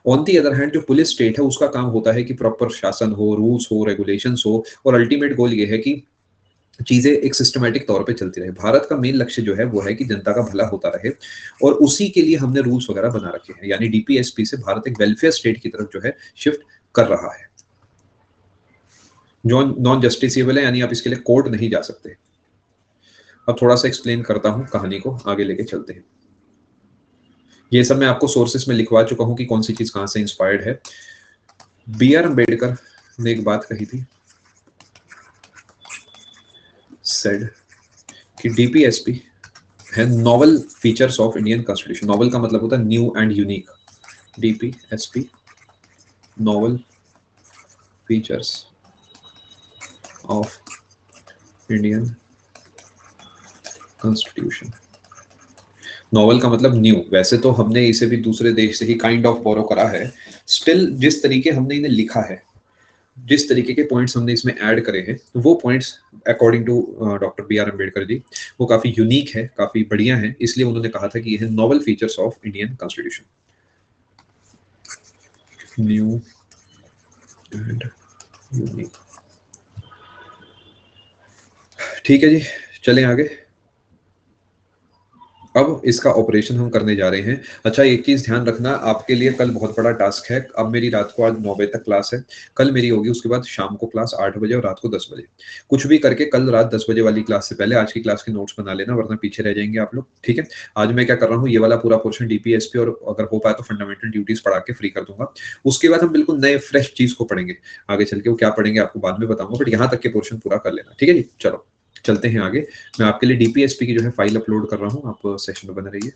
ऑन दी अदर हैंड जो पुलिस स्टेट है, उसका काम होता है कि प्रॉपर शासन हो, रूल्स हो, रेगुलेशंस हो, और अल्टीमेट गोल ये है कि चीजें एक सिस्टमेटिक तौर पे चलती रहे। भारत का मेन लक्ष्य जो है वो है कि जनता का भला होता रहे, और उसी के लिए हमने रूल्स वगैरह बना रखे हैं। यानी डीपीएसपी से भारत एक वेलफेयर स्टेट की तरफ जो है शिफ्ट कर रहा है, जो नॉन जस्टिसेबल है, यानी आप इसके लिए कोर्ट नहीं जा सकते। अब थोड़ा सा एक्सप्लेन करता हूं, कहानी को आगे लेके चलते हैं। ये सब मैं आपको सोर्सेस में लिखवा चुका हूं कि कौन सी चीज कहां से इंस्पायर्ड है। बी आर अम्बेडकर ने एक बात कही थी, सेड कि डीपीएसपी है novel features of Indian constitution. Novel का मतलब होता है new and unique. DPSP novel features of Indian constitution. Novel का मतलब न्यू। वैसे तो हमने इसे भी दूसरे देश से ही काइंड ऑफ बोरो करा है, स्टिल जिस तरीके हमने इन्हें लिखा है, जिस तरीके के पॉइंट्स हमने इसमें ऐड करे हैं, वो points according to doctor B R Ambedkar ji वो काफी यूनिक है, काफी बढ़िया है। इसलिए उन्होंने कहा था कि यह novel features of Indian constitution, new and unique. ठीक है जी, चलें आगे। अब इसका ऑपरेशन हम करने जा रहे हैं। अच्छा, एक चीज ध्यान रखना, आपके लिए कल बहुत बड़ा टास्क है। अब मेरी रात को आज 9 बजे तक क्लास है, कल मेरी होगी, उसके बाद शाम को क्लास 8 बजे और रात को 10 बजे। कुछ भी करके कल रात 10 बजे वाली क्लास से पहले आज की क्लास के नोट्स बना लेना, वरना पीछे रह जाएंगे आप लोग। ठीक है, आज मैं क्या कर रहा हूँ, ये वाला पूरा पोर्शन डीपीएसपी और अगर हो पाए तो फंडामेंटल ड्यूटीज पढ़ा के फ्री कर दूंगा। उसके बाद हम बिल्कुल नए फ्रेश चीज को पढ़ेंगे। आगे चल के वो क्या पढ़ेंगे आपको बाद में बताऊंगा, बट यहाँ तक के पोर्शन पूरा कर लेना। ठीक है जी, चलो चलते हैं आगे। मैं आपके लिए डीपीएसपी की जो है फाइल अपलोड कर रहा हूँ, आप सेशन में बने रहिए।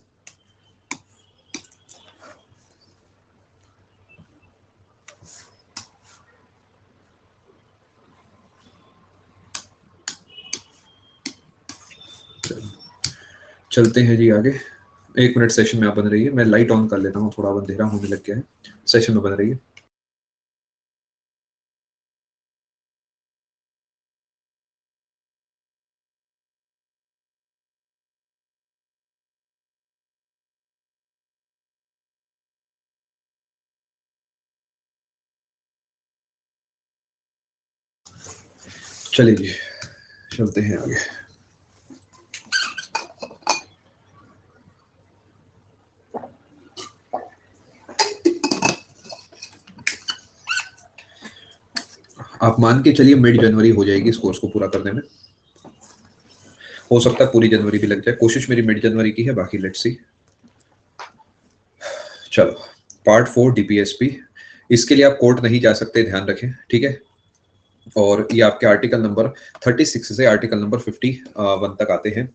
चलते हैं जी आगे। 1 मिनट सेशन में आप बन रही है, मैं लाइट ऑन कर लेता हूँ, थोड़ा अंधेरा होने लग गया है। सेशन में बन रही है। चलिए जी, चलते हैं आगे। आप मान के चलिए मिड जनवरी हो जाएगी इस कोर्स को पूरा करने में। हो सकता है पूरी जनवरी भी लग जाए, कोशिश मेरी मिड जनवरी की है, बाकी लेट्स सी। चलो, पार्ट 4 डीपीएसपी। इसके लिए आप कोर्ट नहीं जा सकते, ध्यान रखें, ठीक है। और ये आपके आर्टिकल नंबर 36 से आर्टिकल नंबर 51 तक आते हैं।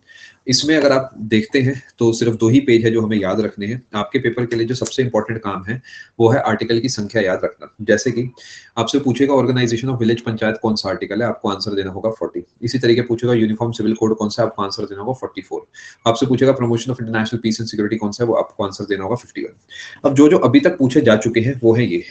इसमें अगर आप देखते हैं तो सिर्फ 2 ही पेज है जो हमें याद रखने हैं। आपके पेपर के लिए जो सबसे इंपॉर्टेंट काम है वो है आर्टिकल की संख्या याद रखना। जैसे कि आपसे पूछेगा ऑर्गेनाइजेशन ऑफ विलेज पंचायत कौन सा आर्टिकल है, आपको आंसर देना होगा 40। इसी तरीके पूछेगा यूनिफॉर्म सिविल कोड कौन सा, आपको आंसर देना होगा 44। आपसे पूछेगा promotion of international peace and security कौन सा है, वो आपको आंसर देना होगा 51। अब जो जो अभी तक पूछे जा चुके हैं वो है ये।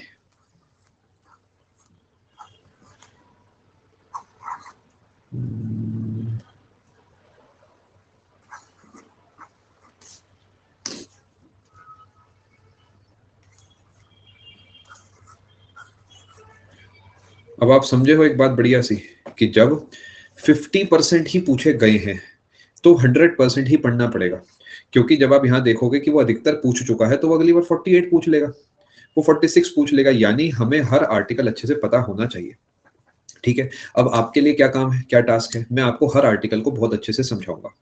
अब आप समझे हो एक बात बढ़िया सी, कि जब 50% ही पूछे गए हैं तो 100% ही पढ़ना पड़ेगा। क्योंकि जब आप यहाँ देखोगे कि वो अधिकतर पूछ चुका है तो वो अगली बार 48 पूछ लेगा, वो 46 पूछ लेगा। यानी हमें हर आर्टिकल अच्छे से पता होना चाहिए। ठीक है, अब आपके लिए क्या काम है, क्या टास्क है, मैं आपको हर आर्टिकल को बहुत अच्छे से समझाऊंगा।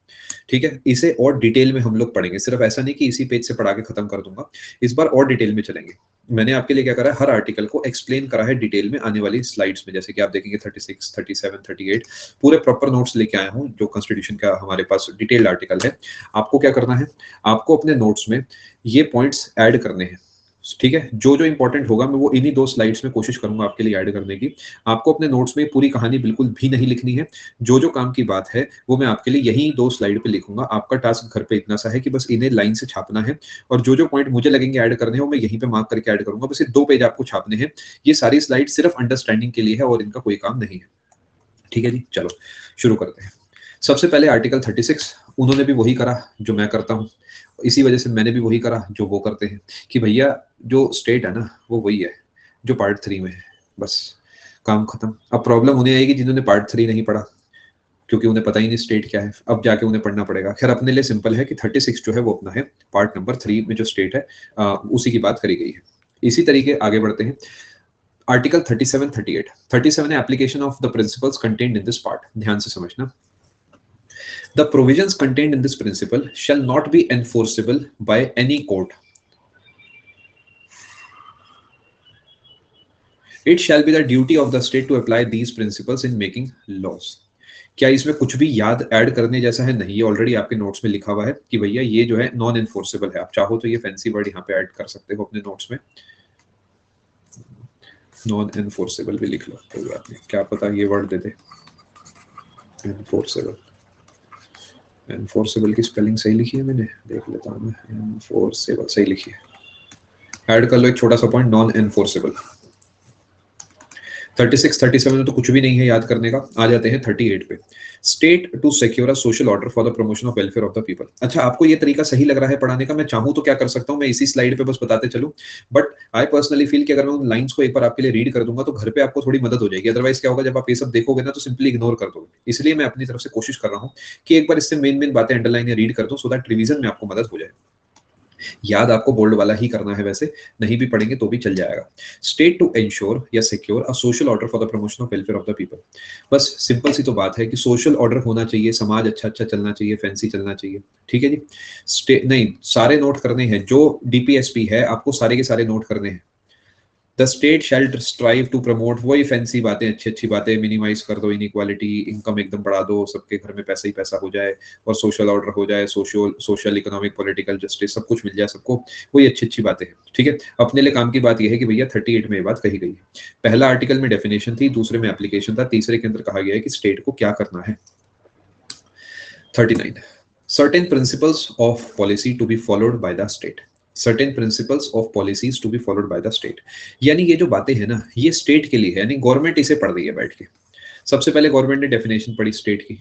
ठीक है, इसे और डिटेल में हम लोग पढ़ेंगे, सिर्फ ऐसा नहीं कि इसी पेज से पढ़ा के खत्म कर दूंगा। इस बार और डिटेल में चलेंगे। मैंने आपके लिए क्या करा है, हर आर्टिकल को एक्सप्लेन करा है डिटेल में आने वाली स्लाइड्स में। जैसे कि आप देखेंगे 36, 37, 38 पूरे प्रॉपर नोट्स लेके आया हूँ, जो कॉन्स्टिट्यूशन का हमारे पास डिटेल्ड आर्टिकल है। आपको क्या करना है, आपको अपने नोट्स में ये पॉइंट्स ऐड करने हैं। ठीक है, जो जो इंपॉर्टेंट होगा मैं वो इन्हीं 2 स्लाइड्स में कोशिश करूंगा आपके लिए ऐड करने की। आपको अपने नोट्स में पूरी कहानी बिल्कुल भी नहीं लिखनी है। जो जो काम की बात है वो मैं आपके लिए यही 2 स्लाइड पे लिखूंगा। आपका टास्क घर पे इतना सा है कि बस इन्हें लाइन से छापना है, और जो जो पॉइंट मुझे लगेंगे ऐड करने हैं वो मैं यहीं पे मार्क करके ऐड करूंगा। बस ये 2 पेज आपको छापने हैं। ये सारी स्लाइड सिर्फ अंडरस्टैंडिंग के लिए है और इनका कोई काम नहीं है। ठीक है जी, चलो शुरू करते हैं। सबसे पहले आर्टिकल 36, उन्होंने भी वही करा जो मैं करता हूँ, इसी वजह से मैंने भी वही करा जो वो करते हैं, कि भैया जो स्टेट है ना वो वही है जो पार्ट 3 में है, बस काम खत्म। अब प्रॉब्लम उन्हें आएगी जिन्होंने पार्ट 3 नहीं पढ़ा। क्योंकि उन्हें पता ही नहीं स्टेट क्या है, अब जाके उन्हें पढ़ना पड़ेगा। खैर अपने लिए सिंपल है कि 36 जो है वो अपना है पार्ट नंबर 3 में जो स्टेट है उसी की बात करी गई है। इसी तरीके आगे बढ़ते हैं। आर्टिकल 37, 38। 37 है application of the principles contained in this part. ध्यान से समझना। The provisions contained in this principle shall not be enforceable by any court. It shall be the duty of the state to apply these principles in making laws. क्या इसमें कुछ भी याद add करने जैसा है? नहीं, ये ऑलरेडी आपके नोट्स में लिखा हुआ है कि भैया ये जो है नॉन एनफोर्सेबल है। आप चाहो तो ये फैंसी वर्ड यहाँ पे ऐड कर सकते हो अपने नोट्स में, नॉन एनफोर्सेबल भी लिख लो, कोई बात नहीं, क्या पता ये वर्ड दे दे एनफोर्सेबल। एनफोर्सेबल की स्पेलिंग सही लिखी है मैंने, देख लेता हूँ मैं। एनफोर्सेबल सही लिखी है, ऐड कर लो एक छोटा सा पॉइंट, नॉन एनफोर्सेबल। 36, 37 में तो कुछ भी नहीं है याद करने का। आ जाते हैं 38 पे। State to secure a social order for the promotion of welfare of the people. अच्छा, आपको ये तरीका सही लग रहा है पढ़ाने का? मैं चाहूँ तो क्या कर सकता हूँ, मैं इसी स्लाइड पे बस बताते चलूं, बट आई पर्सनली फील कि अगर मैं उन लाइंस को एक बार आपके लिए रीड कर दूंगा तो घर पे आपको थोड़ी मदद हो जाएगी। अदरवाइज क्या होगा, जब आप ये सब देखोगे ना तो सिंपली इग्नोर कर दोगे। इसलिए मैं अपनी तरफ से कोशिश कर रहा हूँ कि एक बार इससे मेन बातें अंडरलाइन या रीड कर दूं, सो दैट रिवीजन में आपको मदद हो जाए। याद आपको बोल्ड वाला ही करना है, वैसे नहीं भी पढ़ेंगे तो भी चल जाएगा। स्टेट टू एंश्योर या secure a social order for the promotion of welfare of the people. बस सिंपल सी तो बात है कि सोशल ऑर्डर होना चाहिए, समाज अच्छा अच्छा चलना चाहिए, फैंसी चलना चाहिए। ठीक है जी। नहीं, सारे नोट करने हैं, जो डीपीएसपी है आपको सारे के सारे नोट करने हैं। The state shall strive to promote, वही फैंसी बातें, अच्छी अच्छी बातें, मिनिमाइज कर दो इनइक्वालिटी, इनकम एकदम बढ़ा दो, सबके घर में पैसा ही पैसा हो जाए और सोशल ऑर्डर हो जाए, सोशल इकोनॉमिक पॉलिटिकल जस्टिस सब कुछ मिल जाए सबको, वही अच्छी अच्छी बातें हैं। ठीक है, अपने लिए काम की बात यह है कि भैया 38 में ये बात कही गई है। पहला आर्टिकल में डेफिनेशन थी, दूसरे में एप्लीकेशन था, तीसरे के अंदर कहा गया है कि स्टेट को क्या करना है। 39 certain principles of policy to be followed by the state. Certain principles of policies to be followed by the state. यानी ये जो बातें हैं ना, ये स्टेट के लिए है, यानी गवर्नमेंट इसे पढ़ रही है बैठ के। सबसे पहले गवर्नमेंट ने डेफिनेशन पढ़ी स्टेट की,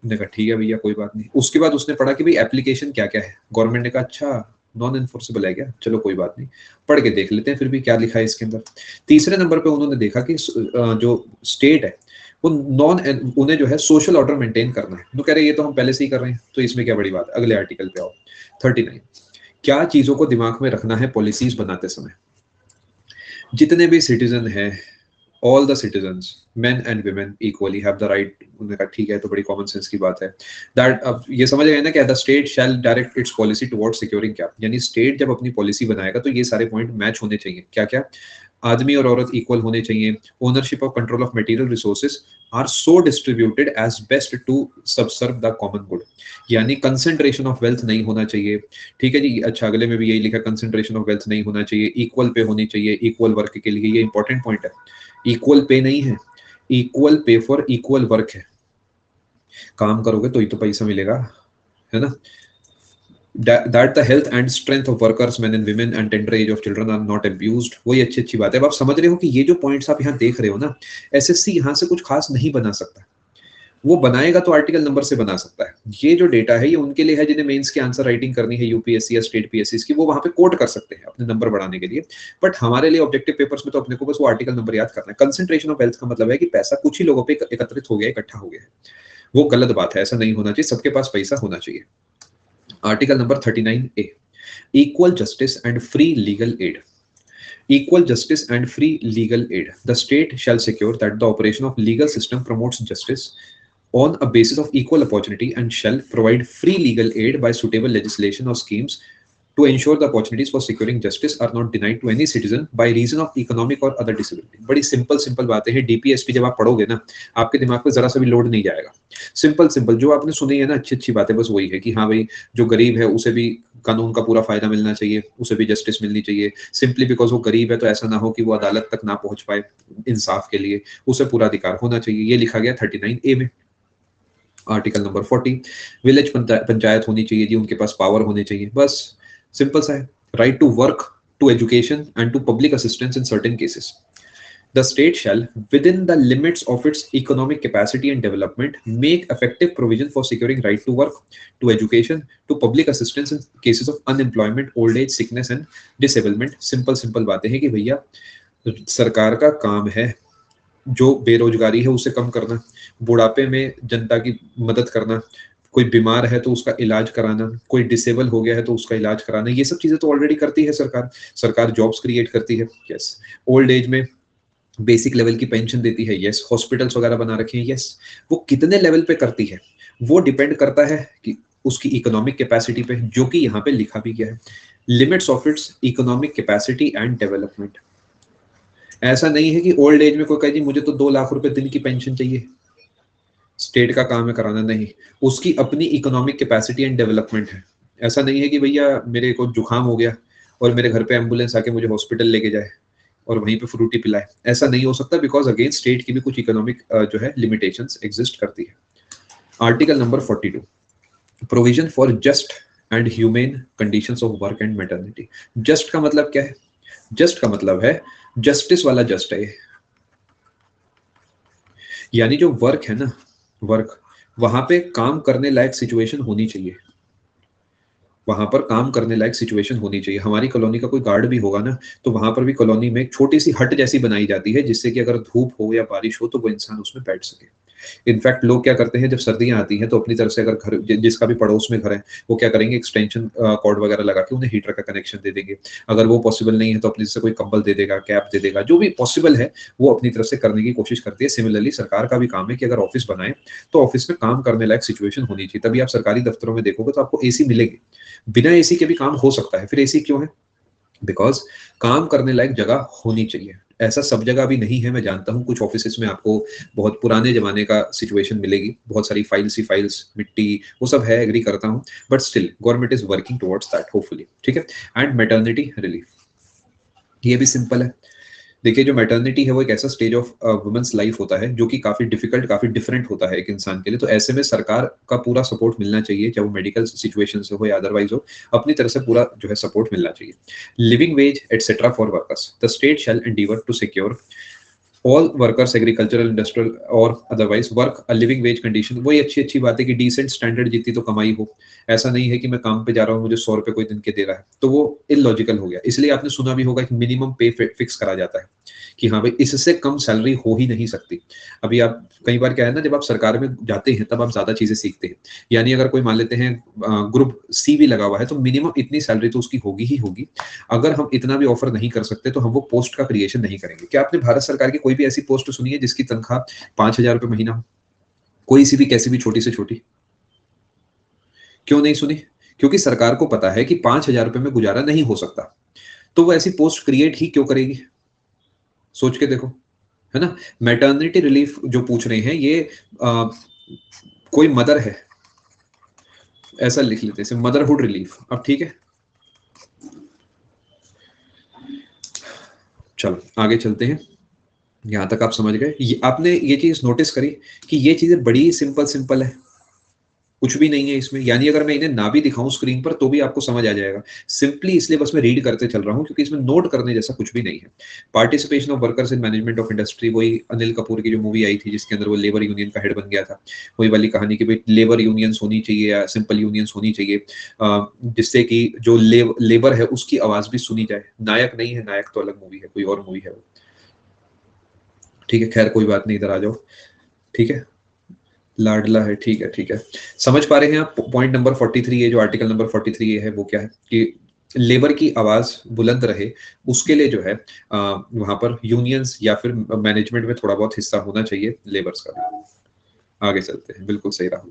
उसने कहा ठीक है भैया कोई बात नहीं। उसके बाद उसने पढ़ा कि भाई एप्लीकेशन क्या क्या है, गवर्नमेंट ने कहा अच्छा नॉन एनफोर्सेबल है क्या, चलो कोई बात नहीं, पढ़ के देख लेते हैं फिर भी क्या लिखा है इसके अंदर। तीसरे नंबर पे उन्होंने देखा कि जो स्टेट है वो उन्हें जो है सोशल ऑर्डर मेंटेन करना है। तो कह रहे ये तो हम पहले से ही कर रहे हैं, तो इसमें क्या बड़ी बात। अगले आर्टिकल पे आओ। 39 क्या चीजों को दिमाग में रखना है पॉलिसीज बनाते समय। जितने भी सिटीजन है, all the citizens main and women equally have the right. उन्होंने कहा ठीक है, तो बड़ी कॉमन सेंस की बात है। दैट अब ये समझ गए ना कि the state shell direct it's policy towards securing क्या, यानी स्टेट जब अपनी पॉलिसी बनाएगा तो ये सारे पॉइंट मैच होने चाहिए। क्या क्या, आदमी और औरत इक्वल होने चाहिए, ओनरशिप और control of material resources are so distributed as best to subserve the common good, यानी कंसंट्रेशन ऑफ वेल्थ नहीं होना चाहिए। ठीक है जी। अच्छा, अगले में भी यही लिखा, कंसंट्रेशन ऑफ वेल्थ नहीं होना चाहिए, इक्वल पे होनी चाहिए, इक्वल वर्क के लिए, ये इंपॉर्टेंट पॉइंट है। इक्वल पे नहीं है, equal pay for equal work है। काम करोगे तो ही तो पैसा मिलेगा, है ना। that the health and strength of workers men and women and tender age of children are not abused, वही अच्छी अच्छी बात है। अब आप समझ रहे हो कि ये जो पॉइंट्स आप यहाँ देख रहे हो ना, एसएससी यहाँ से कुछ खास नहीं बना सकता। वो बनाएगा तो आर्टिकल नंबर से बना सकता है। ये जो डेटा है ये उनके लिए है जिन्हें मेंस की आंसर राइटिंग करनी है यूपीएससी या स्टेट पीएससी की, वो वहां पे कोट कर सकते हैं अपने नंबर बढ़ाने के लिए। बट हमारे लिए ऑब्जेक्टिव पेपर्स में तो अपने को बस वो आर्टिकल नंबर याद करना है। कंसंट्रेशन ऑफ वेल्थ का मतलब है कि पैसा कुछ ही लोगों पे एकत्रित हो गया, इकट्ठा हो गया है, वो गलत बात है, ऐसा नहीं होना चाहिए, सबके पास पैसा होना चाहिए। Article number 39A, equal justice and free legal aid. Equal justice and free legal aid. The state shall secure that the operation of legal system promotes justice on a basis of equal opportunity and shall provide free legal aid by suitable legislation or schemes to ensure the opportunities for securing justice are not denied to any citizen by reason of economic or other disability. बड़ी simple बातें हैं। DPSP जब आप पढ़ोगे ना, आपके दिमाग पे जरा सा भी लोड नहीं जाएगा। सिंपल जो आपने सुनी है ना अच्छी अच्छी बातें, बस वही है कि हाँ भाई जो गरीब है उसे भी कानून का पूरा फायदा मिलना चाहिए, उसे भी जस्टिस मिलनी चाहिए। सिंपली बिकॉज वो गरीब है तो ऐसा ना हो कि वो अदालत तक ना पहुंच पाए इंसाफ के लिए, उसे पूरा अधिकार होना चाहिए। ये लिखा गया 39A में। आर्टिकल नंबर 40, विलेज पंचायत होनी चाहिए जी, उनके पास पावर होने चाहिए, बस सिंपल सा है। Right to work, to education and to public assistance in certain cases. The state shall, within the limits of its economic capacity and development, make effective provision for securing right to work, to education, to public assistance in cases of unemployment, old age, sickness and disablement. Simple बातें हैं कि भैया सरकार का काम है जो बेरोजगारी है उसे कम करना, बुढ़ापे में जनता की मदद करना, कोई बीमार है तो उसका इलाज कराना, कोई डिसेबल हो गया है तो उसका इलाज कराना, ये सब चीजें तो ऑलरेडी करती है सरकार। सरकार जॉब्स क्रिएट करती है, यस। ओल्ड एज में बेसिक लेवल की पेंशन देती है, यस। हॉस्पिटल्स वगैरह बना रखे हैं, यस। वो कितने लेवल पे करती है वो डिपेंड करता है कि उसकी इकोनॉमिक कैपेसिटी पे, जो कि यहाँ पे लिखा भी गया है, limits of its economic capacity and development. ऐसा नहीं है कि ओल्ड एज में कोई कहे जी मुझे तो 2 लाख रुपए दिन की पेंशन चाहिए, स्टेट का काम है कराना, नहीं। उसकी अपनी इकोनॉमिक कैपेसिटी एंड डेवलपमेंट है। ऐसा नहीं है कि भैया मेरे को जुकाम हो गया और मेरे घर पे एम्बुलेंस आके मुझे हॉस्पिटल लेके जाए और वहीं पे फ्रूटी पिलाए, ऐसा नहीं हो सकता, बिकॉज अगेन स्टेट की भी कुछ इकोनॉमिक जो है लिमिटेशंस एग्जिस्ट करती है। Article number 42, provision for just and humane conditions of work and maternity. Just का मतलब क्या है? जस्ट का मतलब है जस्टिस वाला जस्ट है, यानी जो वर्क है ना, वर्क, वहां पे काम करने लायक सिचुएशन होनी चाहिए, वहां पर काम करने लायक सिचुएशन होनी चाहिए। हमारी कॉलोनी का कोई गार्ड भी होगा ना, तो वहां पर भी कॉलोनी में एक छोटी सी हट जैसी बनाई जाती है, जिससे कि अगर धूप हो या बारिश हो तो वो इंसान उसमें बैठ सके। इनफैक्ट लोग क्या करते हैं, जब सर्दियां आती हैं तो अपनी तरफ से, अगर घर जिसका भी पड़ोस में घर है, वो क्या करेंगे, एक्सटेंशन कॉर्ड वगैरह लगा के उन्हें हीटर का कनेक्शन दे देंगे। अगर वो पॉसिबल नहीं है तो अपनी तरफ से कोई कंबल दे देगा, कैप दे देगा, जो भी पॉसिबल है वो अपनी तरफ से करने की कोशिश करती है। सिमिलरली सरकार का भी काम है कि अगर ऑफिस बनाए तो ऑफिस में काम करने लायक सिचुएशन होनी चाहिए। तभी आप सरकारी दफ्तरों में देखोगे तो आपको एसी मिलेगी, बिना एसी के भी काम हो सकता है। फिर एसी क्यों है? बिकॉज काम करने लायक जगह होनी चाहिए। ऐसा सब जगह भी नहीं है, मैं जानता हूँ कुछ ऑफिसेस में आपको बहुत पुराने जमाने का सिचुएशन मिलेगी, बहुत सारी फाइल्स ही फाइल्स, मिट्टी, वो सब है, एग्री करता हूँ, but still government is working towards that, hopefully, ठीक है। एंड मैटरनिटी रिलीफ, ये भी सिंपल है। देखिए, जो मैटरनिटी है वो एक ऐसा स्टेज ऑफ वुमेन्स लाइफ होता है जो कि काफी डिफिकल्ट, काफी डिफरेंट होता है एक इंसान के लिए। तो ऐसे में सरकार का पूरा सपोर्ट मिलना चाहिए, चाहे वो मेडिकल सिचुएशन से हो या अदरवाइज हो, अपनी तरफ से पूरा जो है सपोर्ट मिलना चाहिए। Living wage etcetera for workers, the state shall endeavour to secure all workers agricultural, industrial और otherwise work a living wage condition. वही अच्छी अच्छी बात है कि डिसेंट स्टैंडर्ड जितनी तो कमाई हो। ऐसा नहीं है कि मैं काम पे जा रहा हूँ, मुझे 100 रुपए कोई दिन के दे रहा है, तो वो इलॉजिकल हो गया। इसलिए आपने सुना भी होगा कि मिनिमम पे फिक्स करा जाता है कि हाँ भाई इससे कम सैलरी हो ही नहीं सकती। अभी आप कई बार क्या है ना, जब आप सरकार में जाते हैं तब आप ज्यादा चीजें सीखते हैं। यानी अगर कोई मान लेते हैं ग्रुप सी भी लगा हुआ है, तो मिनिमम इतनी सैलरी तो उसकी होगी ही होगी। अगर हम इतना भी ऑफर नहीं कर सकते तो हम वो पोस्ट का क्रिएशन नहीं करेंगे। क्या आपने भारत सरकार की कोई भी ऐसी पोस्ट सुनी है जिसकी तनख्वाह 5,000 रुपए महीना हो? कोई सी भी, कैसी भी छोटी से छोटी? क्यों नहीं सुनी? क्योंकि सरकार को पता है कि 5,000 रुपए में गुजारा नहीं हो सकता, तो वो ऐसी पोस्ट क्रिएट ही क्यों करेगी? सोच के देखो, है ना। मैटरनिटी रिलीफ जो पूछ रहे हैं ये कोई मदर है, ऐसा लिख लेते हैं, मदरहुड रिलीफ। अब ठीक है, चलो आगे चलते हैं। यहां तक आप समझ गए? आपने ये चीज नोटिस करी कि ये चीजें बड़ी सिंपल सिंपल है, कुछ भी नहीं है इसमें। यानी अगर मैं इन्हें ना भी दिखाऊं स्क्रीन पर तो भी आपको समझ आ जाएगा। सिंपली इसलिए बस मैं रीड करते चल रहा हूं क्योंकि इसमें नोट करने जैसा कुछ भी नहीं है। Participation of workers in management of industry, वही अनिल कपूर की जो मूवी आई थी जिसके अंदर वो लेबर यूनियन का हेड बन गया था, वही वाली कहानी कि भाई लेबर यूनियंस होनी चाहिए या सिंपल यूनियंस होनी चाहिए, जिससे कि जो लेबर है उसकी आवाज भी सुनी जाए। नायक नहीं है, नायक तो अलग मूवी है, कोई और मूवी है वो, ठीक है। खैर कोई बात नहीं, इधर आ जाओ, ठीक है। लाडला है, ठीक है ठीक है। समझ पा रहे हैं आप? पॉइंट नंबर 43, ये जो आर्टिकल नंबर 43 ये है वो क्या है कि लेबर की आवाज बुलंद रहे, उसके लिए जो है वहां पर यूनियंस या फिर मैनेजमेंट में थोड़ा बहुत हिस्सा होना चाहिए लेबर्स का भी। आगे चलते हैं, बिल्कुल सही Rahul.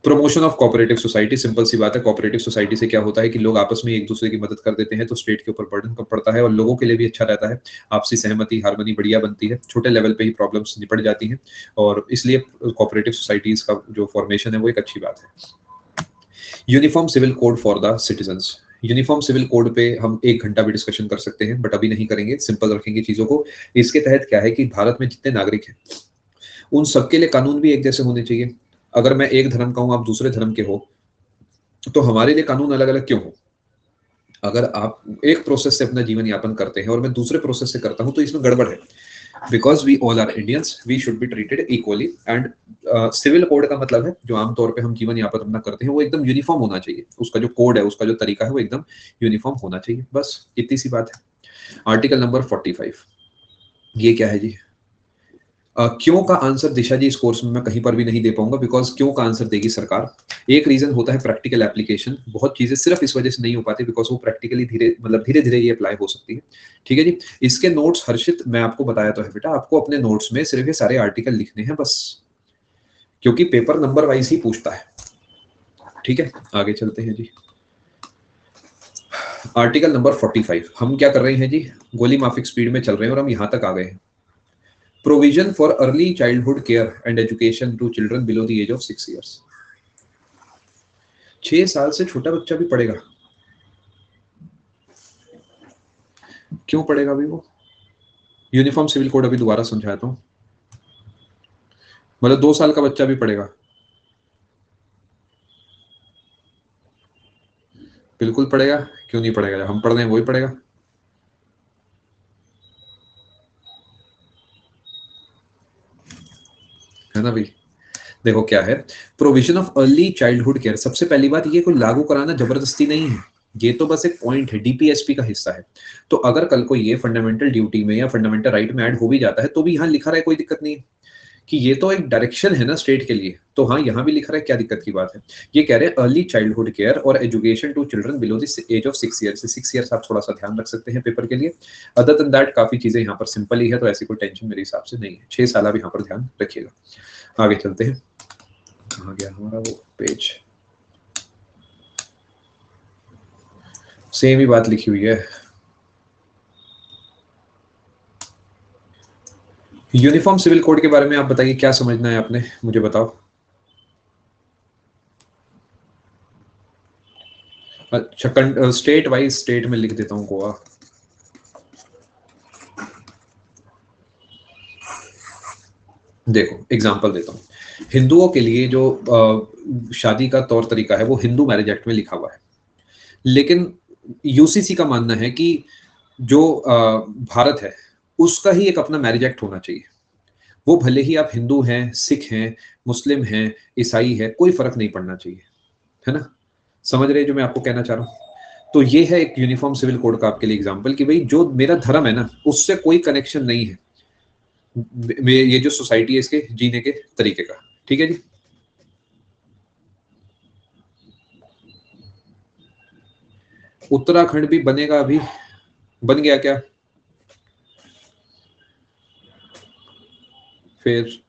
Promotion of cooperative society, simple सी बात है। कोऑपरेटिव सोसाइटी से क्या होता है कि लोग आपस में एक दूसरे की मदद कर देते हैं, तो स्टेट के ऊपर बर्डन कम पड़ता है और लोगों के लिए भी अच्छा रहता है। आपसी सहमति, हार्मनी बढ़िया बनती है, छोटे लेवल पे ही प्रॉब्लम्स निपट जाती हैं, और इसलिए कोऑपरेटिव सोसाइटीज का जो फॉर्मेशन है वो एक अच्छी बात है। Uniform civil code for the citizens, uniform civil code पे हम 1 घंटा भी डिस्कशन कर सकते हैं, बट अभी नहीं करेंगे, सिंपल रखेंगे चीजों को। इसके तहत क्या है कि भारत में जितने नागरिक हैं उन सबके लिए कानून भी एक जैसे होने चाहिए। अगर मैं एक धर्म का हूं, आप दूसरे धर्म के हो, तो हमारे लिए कानून अलग अलग क्यों हो? अगर आप एक प्रोसेस से अपना जीवन यापन करते हैं और मैं दूसरे प्रोसेस से करता हूं तो इसमें गड़बड़ है। Because we all are Indians, we should be treated equally. And civil code का मतलब है जो आमतौर पे हम जीवन यापन अपना करते हैं वो एकदम यूनिफॉर्म होना चाहिए। उसका जो कोड है, उसका जो तरीका है वो एकदम यूनिफॉर्म होना चाहिए, बस इतनी सी बात है। आर्टिकल नंबर 45, ये क्या है जी? क्यों का आंसर दिशा जी इस कोर्स में मैं कहीं पर भी नहीं दे पाऊंगा, बिकॉज क्यों का आंसर देगी सरकार। एक रीजन होता है प्रैक्टिकल एप्लीकेशन, बहुत चीजें सिर्फ इस वजह से नहीं हो पाती बिकॉज वो प्रैक्टिकली धीरे धीरे ये अप्लाई हो सकती है। ठीक है जी। इसके नोट्स हर्षित मैं आपको बताया तो है बेटा, आपको अपने नोट्स में सिर्फ ये सारे आर्टिकल लिखने हैं बस, क्योंकि पेपर नंबर वाइज ही पूछता है। ठीक है, आगे चलते हैं जी। आर्टिकल नंबर 45, हम क्या कर रहे हैं जी, गोली माफिक स्पीड में चल रहे हैं और हम यहां तक आ गए हैं। Provision for early childhood care and education to children below the age of 6 years. 6 साल से छोटा बच्चा भी पढ़ेगा? क्यों पढ़ेगा अभी वो? यूनिफॉर्म सिविल कोड अभी दोबारा समझाता हूं, मतलब 2 साल का बच्चा भी पढ़ेगा? बिल्कुल पढ़ेगा, क्यों नहीं पढ़ेगा? जब हम पढ़ रहे हैं वही पढ़ेगा। है ना भाई। देखो क्या है, provision of early childhood care. सबसे पहली बात ये, कोई लागू कराना जबरदस्ती नहीं है, ये तो बस एक पॉइंट है, डीपीएसपी का हिस्सा है। तो अगर कल को ये फंडामेंटल ड्यूटी में या फंडामेंटल राइट में ऐड हो भी जाता है तो भी यहाँ लिखा रहा है, कोई दिक्कत नहीं है कि ये तो एक डायरेक्शन है ना स्टेट के लिए, तो हाँ यहाँ भी लिख रहा है, क्या दिक्कत की बात है। ये कह रहे हैं अर्ली चाइल्डहुड केयर और education to children below the age of 6 years. 6 years आप थोड़ा सा ध्यान रख सकते हैं पेपर के लिए। अदर देन दैट काफी चीजें यहाँ पर सिंपल ही है, तो ऐसी कोई टेंशन मेरे हिसाब से नहीं है। 6 साल आप यहाँ पर ध्यान रखिएगा। आगे चलते हैं, कहाँ गया हमारा वो पेज, सेम ही बात लिखी हुई है। यूनिफॉर्म सिविल कोड के बारे में आप बताइए, क्या समझना है आपने, मुझे बताओ। अच्छा, स्टेट वाइज स्टेट में लिख देता हूँ गोवा। देखो एग्जांपल देता हूँ, हिंदुओं के लिए जो शादी का तौर तरीका है वो हिंदू मैरिज एक्ट में लिखा हुआ है, लेकिन यूसीसी का मानना है कि जो भारत है उसका ही एक अपना मैरिज एक्ट होना चाहिए। वो भले ही आप हिंदू हैं, सिख हैं, मुस्लिम हैं, ईसाई है, कोई फर्क नहीं पड़ना चाहिए, है ना। समझ रहे हैं जो मैं आपको कहना चाह रहा हूँ? तो ये है एक यूनिफॉर्म सिविल कोड का आपके लिए एग्जांपल कि भाई जो मेरा धर्म है ना उससे कोई कनेक्शन नहीं है, ये जो सोसाइटी है इसके जीने के तरीके का। ठीक है जी। उत्तराखंड भी बनेगा, अभी बन गया क्या? फिर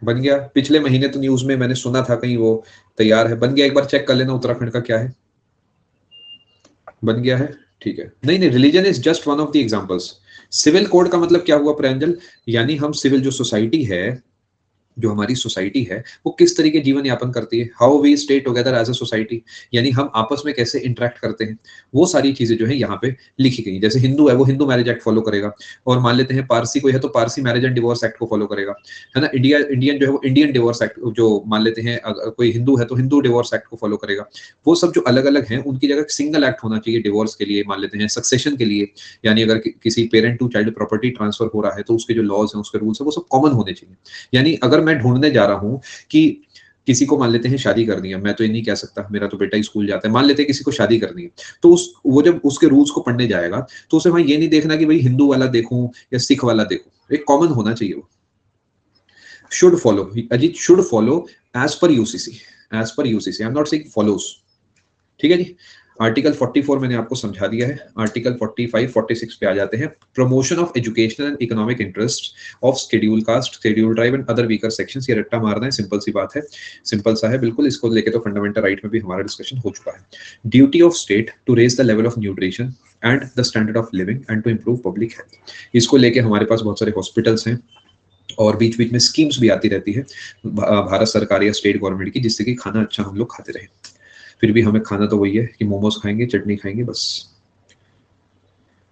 बन गया, पिछले महीने तो न्यूज में मैंने सुना था कहीं वो तैयार है, बन गया। एक बार चेक कर लेना उत्तराखंड का क्या है, बन गया है। ठीक है, नहीं नहीं, religion is just one of the examples. Civil code का मतलब क्या हुआ प्रांजल, यानी हम सिविल जो सोसाइटी है, जो हमारी सोसाइटी है वो किस तरीके जीवन यापन करती है, how we stay together as a society, यानी हम आपस में कैसे इंटरेक्ट करते हैं, वो सारी चीजें जो है यहाँ पे लिखी गई। जैसे हिंदू है वो हिंदू मैरिज एक्ट फॉलो करेगा, और मान लेते हैं पारसी कोई है तो Parsi marriage and divorce act को फॉलो करेगा, है ना। इंडियन जो है वो इंडियन डिवोर्स एक्ट, जो मान लेते हैं अगर कोई हिंदू है तो हिंदू डिवोर्स एक्ट को फॉलो करेगा। वो सब जो अलग अलग हैं उनकी जगह सिंगल एक्ट होना चाहिए डिवोर्स के लिए, मान लेते हैं सक्सेशन के लिए, यानी अगर किसी parent to child property transfer हो रहा है तो उसके जो लॉज हैं, उसके रूल्स हैं, वो सब कॉमन होने चाहिए। यानी अगर मैं ढूंढने जा रहा हूं कि किसी को मान लेते हैं शादी करनी है, मैं तो ये नहीं कह सकता, मेरा तो बेटा ही स्कूल जाता है, मान लेते हैं किसी को शादी करनी है, तो उस वो जब उसके रूल्स को पढ़ने जाएगा तो उसे वहां ये नहीं देखना कि भाई हिंदू वाला देखूं या सिख वाला देखूं, एक कॉमन होना चाहिए। वो should follow, Ajit, should follow as per UCC, as per UCC, I am not saying follows. ठीक है जी। आर्टिकल 44 मैंने आपको समझा दिया है। आर्टिकल 45 46 पे आ जाते हैं। Promotion of educational and economic interest of schedule caste, schedule tribe and other weaker sections. ये रट्टा मारना है, सिंपल सी बात है, सिंपल सा है बिल्कुल। इसको लेके तो फंडामेंटल राइट में भी हमारा डिस्कशन हो चुका है। Duty of state to raise the level of nutrition and the standard of living and to improve public health. इसको लेके हमारे पास बहुत सारे हॉस्पिटल्स हैं और बीच बीच में स्कीम्स भी आती रहती है भारत सरकार या स्टेट गवर्नमेंट की, जिससे कि खाना अच्छा हम लोग खाते रहे। फिर भी हमें खाना तो वही है कि मोमोज खाएंगे, चटनी खाएंगे बस।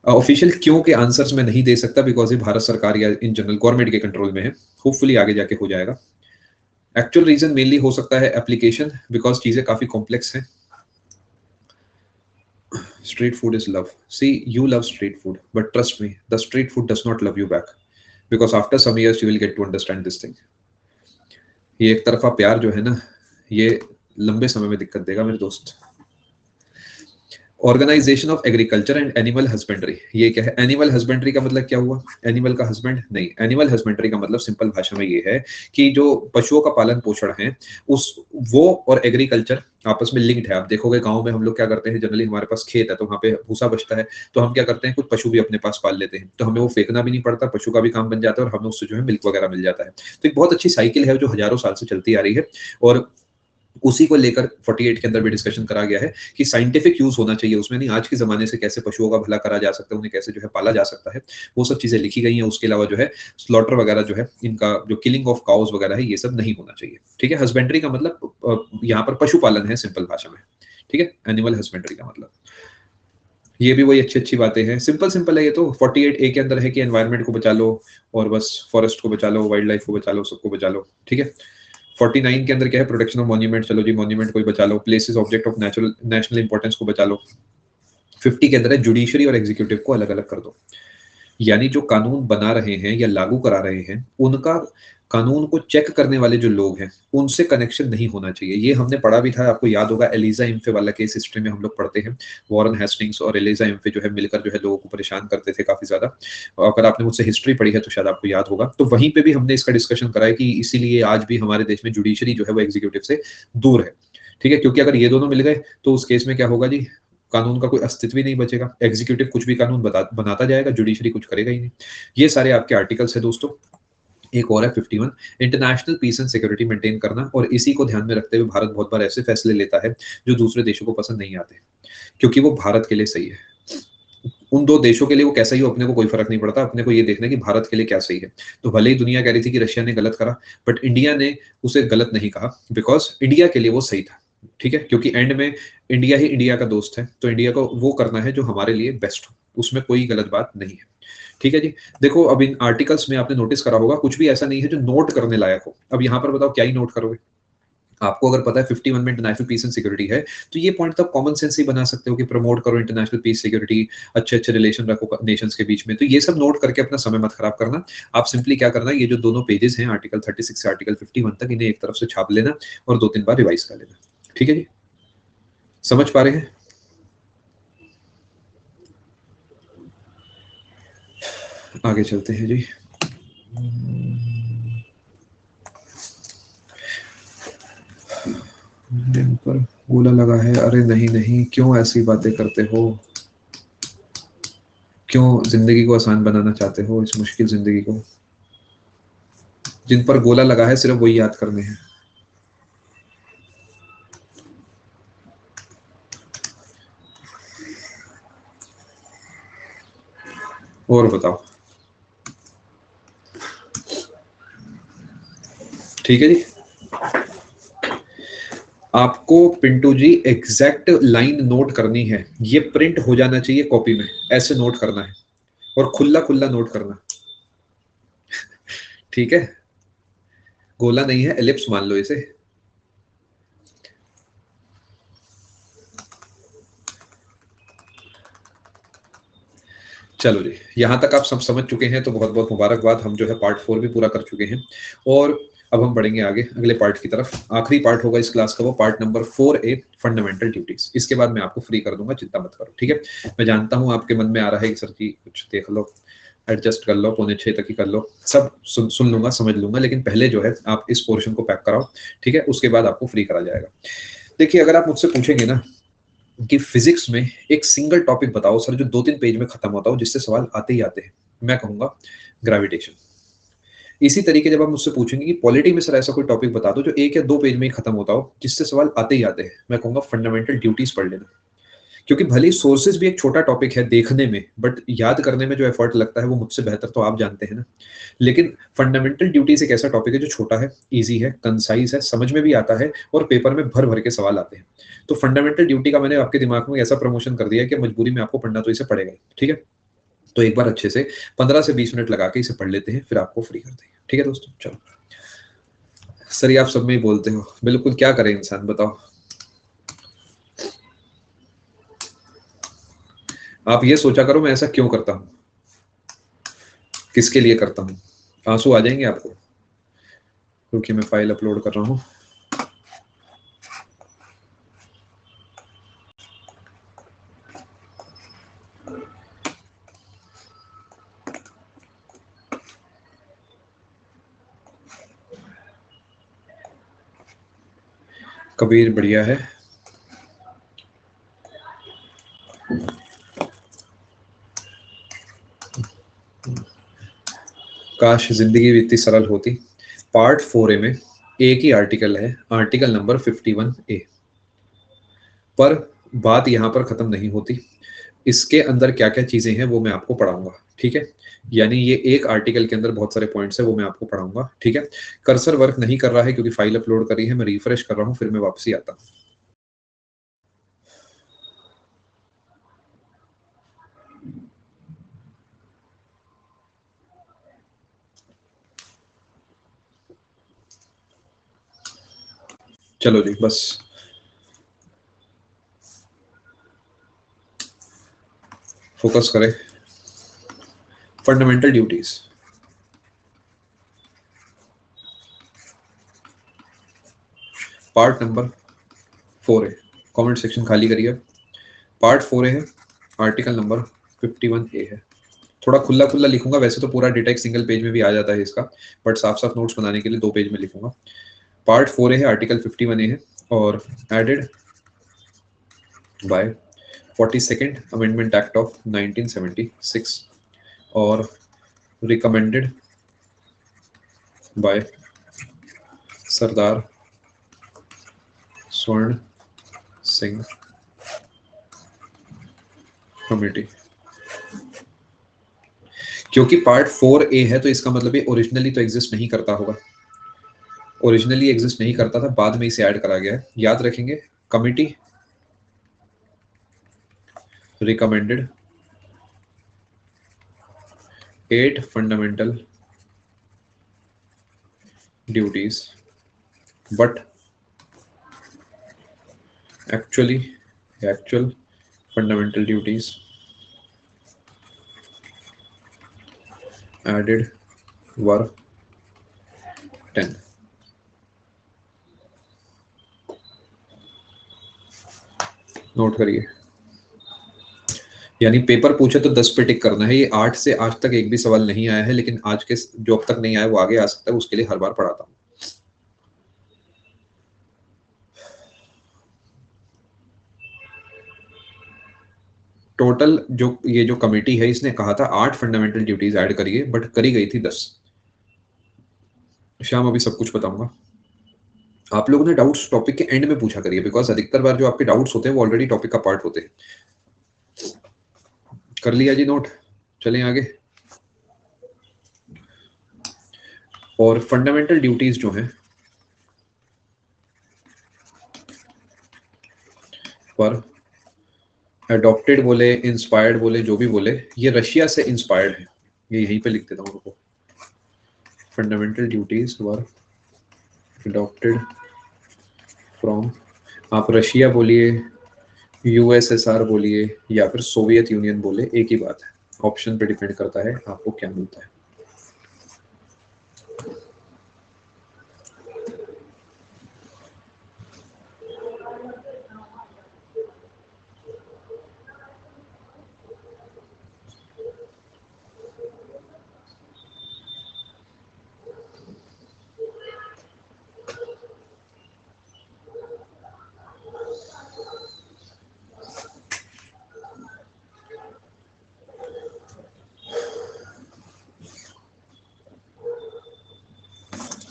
ऑफिशियल क्यों के आंसर्स मैं नहीं दे सकता बिकॉज ये भारत सरकार या इन जनरल गवर्नमेंट के कंट्रोल में है। होपफुली आगे जाके हो जाएगा। एक्चुअल रीजन मेनली हो सकता है एप्लीकेशन, बिकॉज चीजें काफी कॉम्प्लेक्स हैं। Street food is love, see you love street food but trust me the street food does not love you back, because after some years you will get to understand this thing. ये एक तरफा प्यार जो है ना, ये लंबे समय में दिक्कत देगा मेरे दोस्त। Organisation of agriculture and animal husbandry, ये क्या है? एनिमल हस्बेंड्री का मतलब क्या हुआ? एनिमल का हस्बैंड नहीं, एनिमल हस्बेंड्री का मतलब सिंपल भाषा में ये है कि जो पशुओं का पालन पोषण है उस वो और एग्रीकल्चर आपस में लिंक्ड है। आप देखोगे गांव में हम लोग क्या करते हैं, जनरली हमारे पास खेत है तो वहाँ पे भूसा बचता है, तो हम क्या करते हैं, कुछ पशु भी अपने पास पाल लेते हैं, तो हमें वो फेंकना भी नहीं पड़ता, पशु का भी काम बन जाता है और हमें उससे जो है मिल्क वगैरह मिल जाता है। तो एक बहुत अच्छी साइकिल है जो हजारों साल से चलती आ रही है, और उसी को लेकर 48 के अंदर भी डिस्कशन करा गया है कि साइंटिफिक यूज होना चाहिए उसमें, नहीं आज के जमाने से कैसे पशुओं का भला करा जा सकता है, उन्हें कैसे जो है पाला जा सकता है, वो सब चीजें लिखी गई हैं। उसके अलावा जो है स्लॉटर वगैरह जो है, इनका जो किलिंग ऑफ काउज वगैरह है, ये सब नहीं होना चाहिए। ठीक है, हस्बेंड्री का मतलब यहाँ पर पशुपालन है सिंपल भाषा में। ठीक है, एनिमल हस्बेंड्री का मतलब ये भी वही अच्छी अच्छी बातें हैं, सिंपल सिंपल है ये तो। 48 ए के अंदर है कि एनवायरनमेंट को बचा लो और बस फॉरेस्ट को बचा लो, वाइल्ड लाइफ को बचा लो, सबको बचा लो। ठीक है, 49 के अंदर क्या है? प्रोटेक्शन ऑफ मॉन्यूमेंट, चलो जी मॉन्यूमेंट को ही बचा लो, places object of national importance को बचा लो। 50 के अंदर है जुडिशरी और एग्जीक्यूटिव को अलग अलग कर दो, यानी जो कानून बना रहे हैं या लागू करा रहे हैं उनका कानून को चेक करने वाले जो लोग हैं उनसे कनेक्शन नहीं होना चाहिए। ये हमने पढ़ा भी था, आपको याद होगा एलिजा इम्फे वाला केस हिस्ट्री में हम लोग पढ़ते हैं। वॉरेन हेस्टिंग्स और एलिजा इम्फे जो है मिलकर जो है लोगों को परेशान करते थे काफी ज्यादा। अगर आपने मुझसे हिस्ट्री पढ़ी है तो शायद आपको याद होगा, तो वहीं पे भी हमने इसका डिस्कशन करा है कि इसीलिए आज भी हमारे देश में जुडिशरी जो है वो एग्जीक्यूटिव से दूर है। ठीक है, क्योंकि अगर ये दोनों मिल गए तो उस केस में क्या होगा जी, कानून का कोई अस्तित्व ही नहीं बचेगा। एग्जीक्यूटिव कुछ भी कानून बनाता जाएगा, जुडिशरी कुछ करेगा ही नहीं। ये सारे आपके आर्टिकल्स है दोस्तों। एक और है 51, international peace and security maintain करना, और इसी को ध्यान में रखते हुए भारत बहुत बार ऐसे फैसले लेता है जो दूसरे देशों को पसंद नहीं आते, क्योंकि वो भारत के लिए सही है। उन दो देशों के लिए वो कैसा ही हो, अपने को कोई फर्क नहीं पड़ता, अपने को ये देखना है कि भारत के लिए क्या सही है। तो भले ही दुनिया कह रही थी कि रशिया ने गलत करा, बट इंडिया ने उसे गलत नहीं कहा, बिकॉज इंडिया के लिए वो सही था। ठीक है, क्योंकि एंड में इंडिया ही इंडिया का दोस्त है, तो इंडिया को वो करना है जो हमारे लिए बेस्ट हो, उसमें कोई गलत बात नहीं है। ठीक है जी, देखो अब इन आर्टिकल्स में आपने नोटिस करा होगा कुछ भी ऐसा नहीं है जो नोट करने लायक हो। अब यहाँ पर बताओ क्या ही नोट करोगे? आपको अगर पता है 51 में इंटरनेशनल पीस एंड सिक्योरिटी है, तो ये पॉइंट तो कॉमन सेंस ही बना सकते हो कि प्रमोट करो इंटरनेशनल पीस सिक्योरिटी, अच्छे अच्छे रिलेशन रखो नेशंस के बीच में। तो ये सब नोट करके अपना समय मत खराब करना। आप सिंपली क्या करना, ये जो दोनों पेजेस हैं आर्टिकल 36 से आर्टिकल 51 तक, इन्हें एक तरफ से छाप लेना और 2-3 बार रिवाइज कर लेना। ठीक है जी, समझ पा रहे हैं? आगे चलते हैं जी। दिन पर गोला लगा है, अरे नहीं नहीं, क्यों ऐसी बातें करते हो? क्यों जिंदगी को आसान बनाना चाहते हो, इस मुश्किल जिंदगी को? जिन पर गोला लगा है सिर्फ वही याद करने हैं। और बताओ, ठीक है जी। आपको Pintu ji exact line note करनी है, ये प्रिंट हो जाना चाहिए कॉपी में, ऐसे नोट करना है और खुला खुला नोट करना। ठीक है, गोला नहीं है, एलिप्स मान लो इसे। चलो जी, यहां तक आप सब समझ चुके हैं तो बहुत बहुत मुबारकबाद, हम जो है पार्ट 4 भी पूरा कर चुके हैं। और अब हम बढ़ेंगे आगे अगले पार्ट की तरफ। आखिरी पार्ट होगा इस क्लास का, वो part number 4A, fundamental duties. इसके बाद मैं आपको फ्री कर दूंगा, चिंता मत करो। ठीक है, मैं जानता हूं आपके मन में आ रहा है कि सर जी कुछ देख लो, एडजस्ट कर लो, 5:45 तक ही कर लो, सब सुन लूंगा, समझ लूंगा, लेकिन पहले जो है आप इस पोर्शन को पैक कराओ। ठीक है, उसके बाद आपको फ्री करा जाएगा। देखिए, अगर आप मुझसे पूछेंगे ना कि फिजिक्स में एक सिंगल टॉपिक बताओ सर जो 2-3 पेज में खत्म होता हो, जिससे सवाल आते ही आते हैं, मैं कहूंगा ग्रेविटेशन। इसी तरीके जब आप मुझसे पूछेंगे कि पॉलिटी में सर ऐसा कोई टॉपिक बता दो जो 1 या 2 पेज में ही खत्म होता हो, जिससे सवाल आते ही आते हैं, मैं कहूंगा फंडामेंटल ड्यूटीज पढ़ लेना। क्योंकि भले ही सोर्सेज भी एक छोटा टॉपिक है देखने में, बट याद करने में जो एफर्ट लगता है वो मुझसे बेहतर तो आप जानते हैं ना। लेकिन फंडामेंटल ड्यूटीज एक ऐसा टॉपिक है जो छोटा है, इजी है, कंसाइज है, समझ में भी आता है और पेपर में भर भर के सवाल आते हैं। तो फंडामेंटल ड्यूटी का मैंने आपके दिमाग में ऐसा प्रमोशन कर दिया है कि मजबूरी में आपको पढ़ना तो इसे पड़ेगा। ठीक है, तो एक बार अच्छे से 15 से 20 मिनट लगा के इसे पढ़ लेते हैं, फिर आपको फ्री कर देंगे। ठीक है दोस्तों, चलो। सर ये आप सब में ही बोलते हो, बिल्कुल, क्या करे इंसान बताओ। आप ये सोचा करो मैं ऐसा क्यों करता हूँ, किसके लिए करता हूँ, आंसू आ जाएंगे आपको, क्योंकि मैं फाइल अपलोड कर रहा हूँ। कबीर बढ़िया है। काश जिंदगी भी इतनी सरल होती। पार्ट 4A में एक ही आर्टिकल है, आर्टिकल नंबर 51A। पर बात यहाँ पर खत्म नहीं होती। इसके अंदर क्या क्या चीजें हैं वो मैं आपको पढ़ाऊंगा, ठीक है। यानी ये एक आर्टिकल के अंदर बहुत सारे पॉइंट्स है, वो मैं आपको पढ़ाऊंगा, ठीक है। कर्सर वर्क नहीं कर रहा है क्योंकि फाइल अपलोड करी है, मैं रिफ्रेश कर रहा हूँ, फिर मैं वापसी आता हूँ। चलो जी, बस फोकस करें। Fundamental duties, part number 4A। Comment section खाली करिए। पार्ट 4A है, आर्टिकल नंबर 51A है। थोड़ा खुला खुला लिखूंगा, वैसे तो पूरा डेटा एक सिंगल पेज में भी आ जाता है इसका, बट साफ साफ नोट्स बनाने के लिए 2 पेज में लिखूंगा। पार्ट 4A है, आर्टिकल 51A है, और added by 42nd amendment act of 1976 और रिकमेंडेड बाय सरदार स्वर्ण सिंह कमेटी। क्योंकि पार्ट 4A है तो इसका मतलब ये ओरिजिनली तो एग्जिस्ट नहीं करता होगा, ओरिजिनली एग्जिस्ट नहीं करता था, बाद में इसे ऐड करा गया है। याद रखेंगे, committee recommended 8 fundamental duties but actual fundamental duties added were 10। Note करिए, यानी पेपर पूछे तो 10 पे टिक करना है। ये 8 से आज तक एक भी सवाल नहीं आया है, लेकिन आज के जो अब तक नहीं आया वो आगे आ सकता है, उसके लिए हर बार पढ़ाता हूँ। टोटल जो ये जो कमेटी है, इसने कहा था 8 फंडामेंटल ड्यूटीज ऐड करिए, बट करी गई थी 10। शाम अभी सब कुछ बताऊंगा। आप लोगों ने डाउट्स टॉपिक के एंड में पूछा करिए, बिकॉज अधिकतर बार जो आपके डाउट्स होते हैं वो ऑलरेडी टॉपिक का पार्ट होते हैं। कर लिया जी नोट, चलें आगे। और फंडामेंटल ड्यूटीज जो हैं पर अडॉप्टेड बोले, इंस्पायर्ड बोले, जो भी बोले, ये रशिया से इंस्पायर्ड है। ये यहीं पे लिख देता हूँ उनको। Fundamental duties were adopted from, आप रशिया बोलिए, यूएसएसआर बोलिए, या फिर सोवियत यूनियन बोले, एक ही बात है। ऑप्शन पे डिपेंड करता है आपको क्या मिलता है।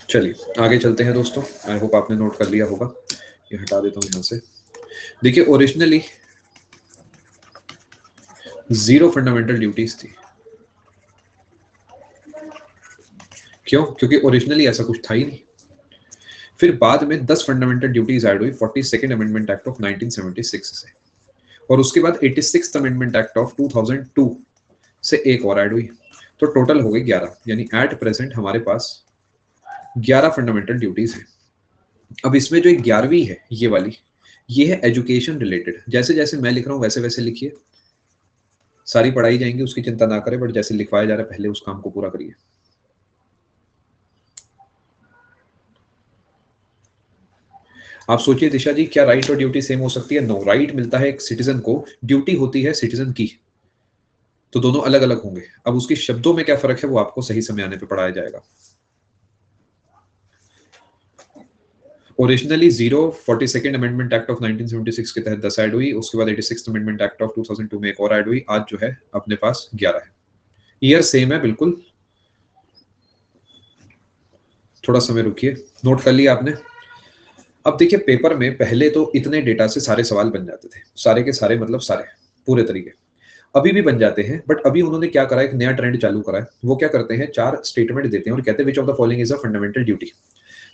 चलिए आगे चलते हैं दोस्तों। आई होप आपने नोट कर लिया होगा। ये हटा देता हूँ यहाँ से। देखिए, ओरिजिनली 0 फंडामेंटल ड्यूटीज थी। क्यों? क्योंकि ओरिजिनली ऐसा कुछ था ही नहीं। फिर बाद में 10 फंडामेंटल ड्यूटीज ऐड हुई 42nd अमेंडमेंट एक्ट ऑफ 1976 से, और उसके बाद 86th अमेंडमेंट एक्ट ऑफ 2002 से एक और ऐड हुई, तो टोटल हो गई 11। यानी एट प्रेजेंट हमारे पास 11 फंडामेंटल ड्यूटीज है। अब इसमें जो 11वीं है ये वाली, ये है एजुकेशन रिलेटेड। जैसे जैसे मैं लिख रहा हूँ वैसे वैसे लिखिए, सारी पढ़ाई जाएंगी उसकी चिंता ना करें, बट जैसे लिखवाया जा रहा है पहले उस काम को पूरा करिए। आप सोचिए दिशा जी, क्या राइट और ड्यूटी सेम हो सकती है? नो, राइट मिलता है एक सिटीजन को, ड्यूटी होती है सिटीजन की। तो दोनों अलग अलग होंगे। अब उसके शब्दों में क्या फर्क है वो आपको सही समय आने पे पढ़ाया जाएगा। Originally 42nd amendment act of 1976 के तहत 10 ऐड हुई, उसके बाद 86th अमेंडमेंट एक्ट ऑफ 2002 में एक और ऐड हुई, आज जो है अपने पास 11 है। ईयर सेम है बिल्कुल। थोड़ा समय रुकिए, नोट कर लिया आपने। अब देखिए पेपर में पहले तो इतने डेटा से सारे सवाल बन जाते थे, सारे के सारे मतलब सारे पूरे तरीके, अभी भी बन जाते हैं, बट अभी उन्होंने क्या करा, एक नया ट्रेंड चालू करा है। वो क्या करते हैं, 4 स्टेटमेंट देते हैं और कहते हैं which of the following is a fundamental duty.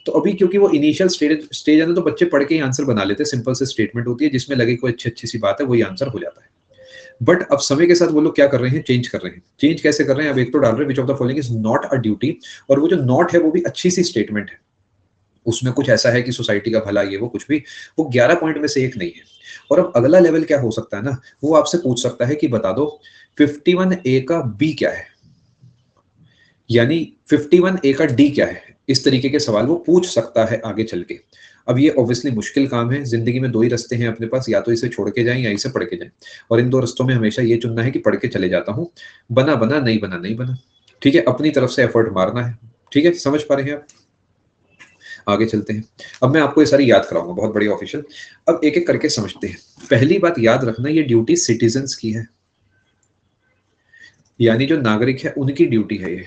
तो अभी क्योंकि वो इनिशियल स्टेज है ना, तो बच्चे पढ़ के ही आंसर बना लेते हैं, सिंपल से स्टेटमेंट होती है जिसमें लगे कोई अच्छी अच्छी सी बात है, वही आंसर हो जाता है। बट अब समय के साथ वो लोग क्या कर रहे हैं, चेंज कर रहे हैं। चेंज कैसे कर रहे हैं, अब एक तो डाल रहे हैं which of the following is not a duty, और वो जो नॉट है वो भी अच्छी सी स्टेटमेंट है, उसमें कुछ ऐसा है कि सोसाइटी का भला, ये वो कुछ भी, वो 11 पॉइंट में से एक नहीं है। और अब अगला लेवल क्या हो सकता है ना, वो आपसे पूछ सकता है कि बता दो 51A का बी क्या है, यानी 51A का डी क्या है। इस तरीके के सवाल वो पूछ सकता है आगे चल के। अब ये ऑब्वियसली मुश्किल काम है, जिंदगी में 2 ही रास्ते हैं अपने पास, या तो इसे छोड़ के जाएं या इसे पढ़ के जाएं, और इन 2 रास्तों में हमेशा ये चुनना है कि पढ़ के चले जाता हूं, बना बना, नहीं बना नहीं बना। ठीक है, अपनी तरफ से एफर्ट मारना है। ठीक है, समझ पा रहे हैं आप? आगे चलते हैं। अब मैं आपको ये सारी याद कराऊंगा, बहुत बड़ी ऑफिशियल। अब एक एक करके समझते हैं। पहली बात याद रखना, ये ड्यूटी सिटीजन्स की है, यानी जो नागरिक है उनकी ड्यूटी है ये।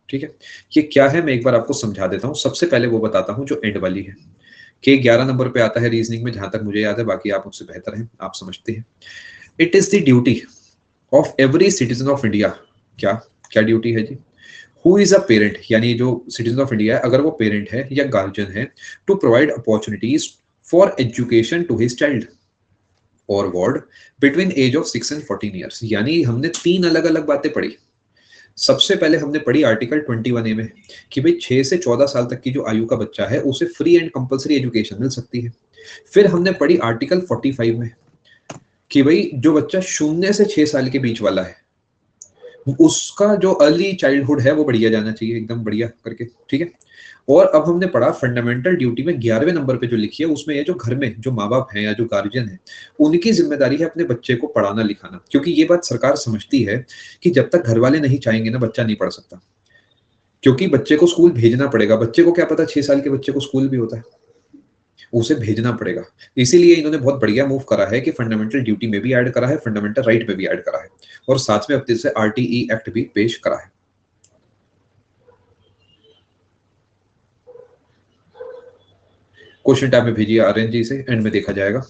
ठीक है, ये क्या है मैं एक बार आपको समझा देता हूं। सबसे पहले वो बताता हूं जो एंड वाली है, कि 11 नंबर पे आता है रीजनिंग में, जहां तक मुझे याद है, बाकी आप मुझसे बेहतर हैं, आप समझते हैं। It is the duty of every citizen of India. क्या क्या ड्यूटी है जी? हु इज अ पेरेंट, यानी जो सिटीजन ऑफ इंडिया है, अगर वो पेरेंट है या गार्जियन है, to provide opportunities for education to his child और ward between age of 6 and 14 years. यानी हमने 3 अलग अलग बातें पढ़ी। सबसे पहले हमने पढ़ी आर्टिकल 21A में कि भाई 6 से 14 साल तक की जो आयु का बच्चा है उसे फ्री एंड कंपलसरी एजुकेशन मिल सकती है। फिर हमने पढ़ी आर्टिकल 45 में कि भाई जो बच्चा 0 से 6 साल के बीच वाला है, उसका जो अर्ली चाइल्डहुड है वो बढ़िया जाना चाहिए, एकदम बढ़िया करके। ठीक है, और अब हमने पढ़ा फंडामेंटल ड्यूटी में 11वें नंबर पे जो लिखी है, उसमें ये जो घर में जो माँ बाप हैं या जो गार्जियन है, उनकी जिम्मेदारी है अपने बच्चे को पढ़ाना लिखाना। क्योंकि ये बात सरकार समझती है कि जब तक घर वाले नहीं चाहेंगे ना, बच्चा नहीं पढ़ सकता, क्योंकि बच्चे को स्कूल भेजना पड़ेगा। बच्चे को क्या पता 6 साल के बच्चे को स्कूल भी होता है, उसे भेजना पड़ेगा। इसीलिए इन्होंने बहुत बढ़िया मूव करा है कि फंडामेंटल ड्यूटी में भी ऐड करा है, फंडामेंटल राइट में भी ऐड करा है, और साथ में अपने से RTE एक्ट भी पेश करा है। क्वेश्चन टाइम में भेजिए आर्यन जी से, एंड में देखा जाएगा।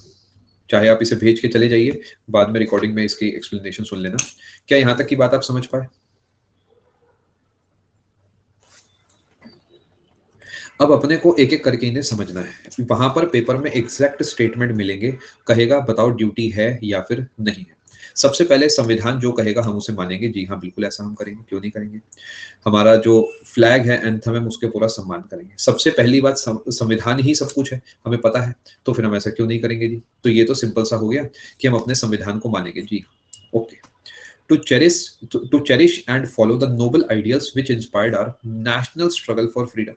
चाहे आप इसे भेज के चले जाइए, बाद में रिकॉर्डिंग में इसकी एक्सप्लेनेशन सुन लेना। क्या यहां तक की बात आप समझ पाए? अब अपने को एक एक करके इन्हें समझना है। वहां पर पेपर में एग्जैक्ट स्टेटमेंट मिलेंगे, कहेगा बताओ ड्यूटी है या फिर नहीं है। सबसे पहले संविधान जो कहेगा हम उसे मानेंगे, जी हाँ बिल्कुल ऐसा हम करेंगे, क्यों नहीं करेंगे। हमारा जो फ्लैग है, एंथम है, उसके पूरा सम्मान करेंगे। सबसे पहली बात, संविधान ही सब कुछ है, हमें पता है, तो फिर हम ऐसा क्यों नहीं करेंगे जी। तो ये तो सिंपल सा हो गया कि हम अपने संविधान को मानेंगे जी। Okay, to cherish and follow the noble ideals which inspired our national struggle for freedom।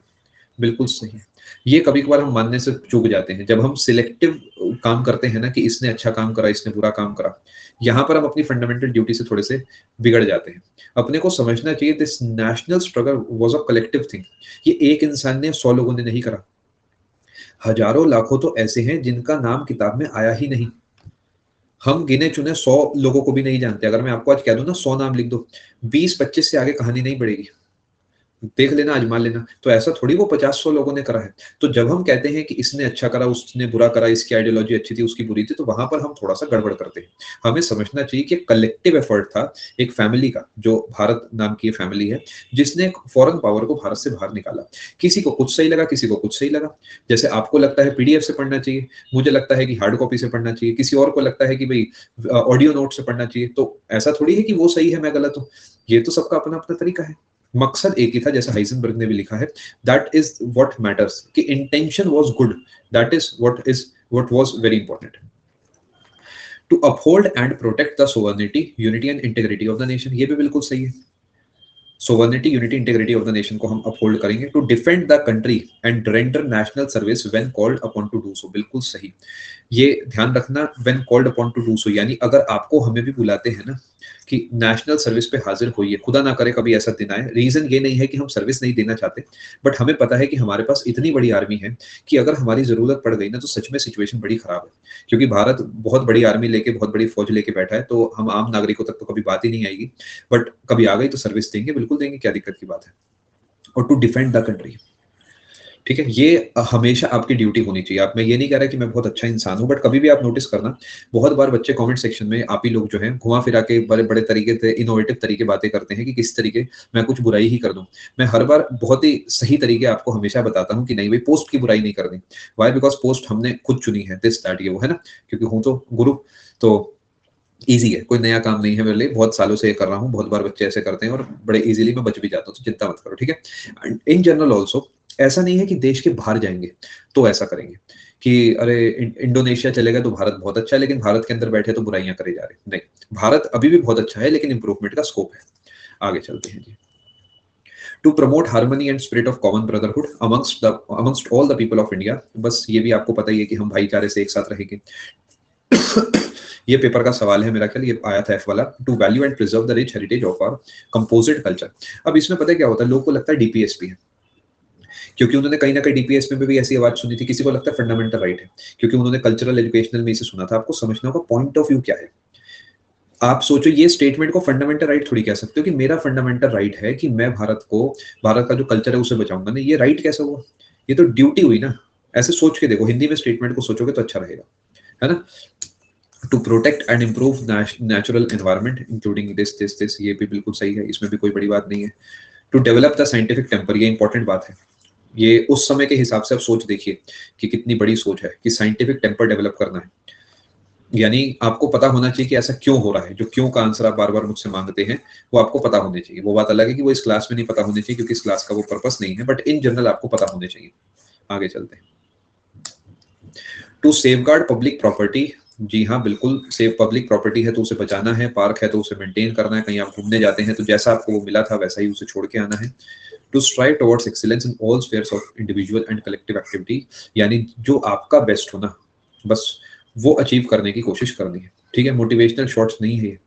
बिल्कुल सही है। ये कभी कभार हम मानने से चूक जाते हैं, जब हम सिलेक्टिव काम करते हैं ना, कि इसने अच्छा काम करा, इसने बुरा काम करा, यहाँ पर हम अपनी फंडामेंटल ड्यूटी से थोड़े से बिगड़ जाते हैं। अपने को समझना चाहिए this national struggle was a collective thing. ये एक इंसान ने, 100 लोगों ने नहीं करा, हजारों लाखों तो ऐसे हैं जिनका नाम किताब में आया ही नहीं। हम गिने चुने 100 लोगों को भी नहीं जानते। अगर मैं आपको आज कह दूं ना 100 नाम लिख दो, 20-25 से आगे कहानी नहीं बढ़ेगी। देख लेना, आजमा लेना। तो ऐसा थोड़ी वो 50-100 लोगों ने करा है। तो जब हम कहते हैं कि इसने अच्छा करा, उसने बुरा करा, इसकी आइडियोलॉजी अच्छी थी, उसकी बुरी थी, तो वहां पर हम थोड़ा सा गड़बड़ करते हैं। हमें समझना चाहिए कि कलेक्टिव एफर्ट था एक फैमिली का, जो भारत नाम की फैमिली है, जिसने फॉरेन पावर को भारत से बाहर निकाला। किसी को कुछ सही लगा, किसी को कुछ सही लगा। जैसे आपको लगता है PDF से पढ़ना चाहिए, मुझे लगता है कि हार्ड कॉपी से पढ़ना चाहिए, किसी और को लगता है कि भाई ऑडियो नोट से पढ़ना चाहिए। तो ऐसा थोड़ी है कि वो सही है मैं गलत हूँ। ये तो सबका अपना अपना तरीका है। मकसद एक ही था, जैसे हाइजेनबर्ग ने भी लिखा है, दैट इज व्हाट मैटर्स, कि intention was good, that is what was very important. To uphold and protect the sovereignty, unity and integrity of the nation, ये भी बिल्कुल सही है। Sovereignty, unity, integrity of the nation को हम uphold करेंगे। To defend the country and render national service when called upon to do so, बिल्कुल सही। ये ध्यान रखना, when called upon to do सो, यानी अगर आपको हमें भी बुलाते हैं ना, कि नेशनल सर्विस पे हाजिर होइए, खुदा ना करे कभी ऐसा दिन आए। रीजन ये नहीं है कि हम सर्विस नहीं देना चाहते, बट हमें पता है कि हमारे पास इतनी बड़ी आर्मी है कि अगर हमारी जरूरत पड़ गई ना तो सच में सिचुएशन बड़ी खराब है, क्योंकि भारत बहुत बड़ी आर्मी लेके, बहुत बड़ी फौज लेके बैठा है, तो हम आम नागरिकों तक तो कभी बात ही नहीं आएगी, बट कभी आ गई तो सर्विस देंगे, बिल्कुल देंगे, क्या दिक्कत की बात है। और टू डिफेंड द कंट्री, ठीक है, ये हमेशा आपकी ड्यूटी होनी चाहिए। आप, मैं ये नहीं कह रहा कि मैं बहुत अच्छा इंसान हूं, बट कभी भी आप नोटिस करना, बहुत बार बच्चे कमेंट सेक्शन में आप ही लोग जो है घुमा फिरा के बड़े बड़े तरीके से इनोवेटिव तरीके बातें करते हैं कि किस तरीके मैं कुछ बुराई ही कर दूं। मैं हर बार बहुत ही सही तरीके आपको हमेशा बताता हूं कि नहीं भाई, पोस्ट की बुराई नहीं करनी। वाई? बिकॉज पोस्ट हमने खुद चुनी है, दिस दैट ये वो, है ना, क्योंकि हूं तो गुरु, तो ईजी है, कोई नया काम नहीं है मेरे लिए, बहुत सालों से ये कर रहा हूँ, बहुत बार बच्चे ऐसे करते हैं और बड़े इजीली मैं बच भी जाता हूँ, तो चिंता मत करो, ठीक है। इन जनरल ऑल्सो ऐसा नहीं है कि देश के बाहर जाएंगे तो ऐसा करेंगे कि अरे इंडोनेशिया चलेगा तो भारत बहुत अच्छा है, लेकिन भारत के अंदर बैठे तो बुराइयां करे जा रहे, नहीं, भारत अभी भी बहुत अच्छा है, लेकिन इंप्रूवमेंट का स्कोप है। आगे चलते हैं जी। To promote harmony and spirit of common brotherhood amongst all the people of India, बस ये भी आपको पता ही है कि हम भाईचारे से एक साथ रहेंगे। ये पेपर का सवाल है मेरा ख्याल, ये आया था एफ वाला। To value and preserve the rich heritage of our composite culture. अब इसमें पता है क्या होता है, लोगों को लगता है डीपीएसपी है, क्योंकि उन्होंने कहीं ना कहीं डीपीएस में भी ऐसी आवाज सुनी थी, किसी को लगता है फंडामेंटल राइट है, क्योंकि उन्होंने कल्चरल एजुकेशनल में इसे सुना था। आपको समझना होगा पॉइंट ऑफ व्यू क्या है। आप सोचो, ये स्टेटमेंट को फंडामेंटल राइट थोड़ी कह सकते हो कि मेरा फंडामेंटल राइट है कि मैं भारत का जो कल्चर है उसे बचाऊंगा, नहीं, ये राइट कैसे हुआ, ये तो ड्यूटी हुई ना। ऐसे सोच के देखो, हिंदी में स्टेटमेंट को सोचोगे तो अच्छा रहेगा, है ना। To protect and improve natural environment including this, ये भी बिल्कुल सही है, इसमें भी कोई बड़ी बात नहीं है। To develop the scientific temper, ये इंपॉर्टेंट बात है। ये उस समय के हिसाब से आप सोच देखिए कि कितनी बड़ी सोच है कि साइंटिफिक टेम्पर डेवलप करना है, यानी आपको पता होना चाहिए कि ऐसा क्यों हो रहा है। जो क्यों का आंसर आप बार बार मुझसे मांगते हैं वो आपको पता होने चाहिए। वो बात अलग है कि वो इस क्लास में नहीं पता होने चाहिए, क्योंकि इस क्लास का वो पर्पस नहीं है, बट इन जनरल आपको पता होने चाहिए। आगे चलते हैं। टू सेफगार्ड पब्लिक प्रॉपर्टी, जी हाँ बिल्कुल, सेफ पब्लिक प्रॉपर्टी है तो उसे बचाना है, पार्क है तो उसे मेंटेन करना है, कहीं आप घूमने जाते हैं तो जैसा आपको वो मिला था वैसा ही उसे छोड़ के आना है। To strive towards excellence in all spheres of individual and collective activity, यानी जो आपका बेस्ट हो ना, बस वो अचीव करने की कोशिश करनी है, ठीक है। मोटिवेशनल शॉट्स नहीं है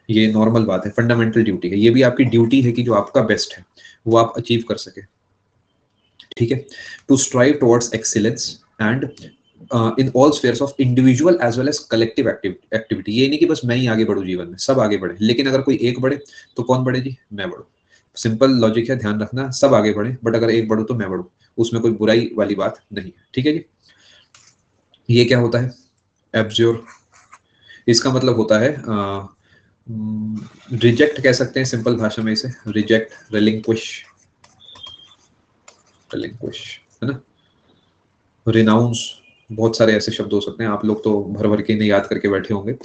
ये नॉर्मल बात है, फंडामेंटल ड्यूटी है, ये भी आपकी ड्यूटी है कि जो आपका बेस्ट है वो आप अचीव कर सके, ठीक है। To strive towards excellence and in all spheres of individual as well as collective activity, ये नहीं कि बस मैं ही आगे बढ़ूं जीवन में, सब आगे बढ़े, लेकिन अगर कोई एक बढ़े तो कौन बढ़े जी, मैं बढ़ूं। सिंपल लॉजिक है, ध्यान रखना, सब आगे बढ़े, बट अगर एक बढ़ू तो मैं बढ़ू, उसमें कोई बुराई वाली बात नहीं है, ठीक है जी। ये क्या होता है, एब्ज्योर, इसका मतलब होता है रिजेक्ट कह सकते हैं सिंपल भाषा में इसे, रिजेक्ट, रिलिंक्विश, है ना, रिनाउंस, बहुत सारे ऐसे शब्द हो सकते हैं, आप लोग तो भर भर के इन्हें याद करके बैठे होंगे।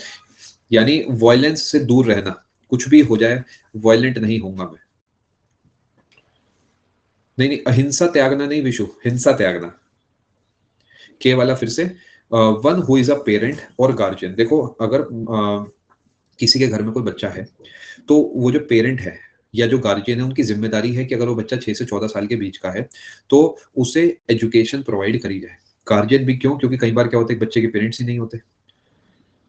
यानी वायलेंस से दूर रहना, कुछ भी हो जाए वायलेंट नहीं होऊंगा मैं, नहीं, अहिंसा त्यागना नहीं विशु, हिंसा त्यागना। के वाला फिर से, one who is a parent और गार्जियन, देखो अगर किसी के घर में कोई बच्चा है तो वो जो पेरेंट है या जो गार्जियन है उनकी जिम्मेदारी है कि अगर वो बच्चा 6 से 14 साल के बीच का है तो उसे एजुकेशन प्रोवाइड करी जाए। गार्जियन भी क्यों, क्योंकि कई बार क्या होता है बच्चे के पेरेंट्स ही नहीं होते,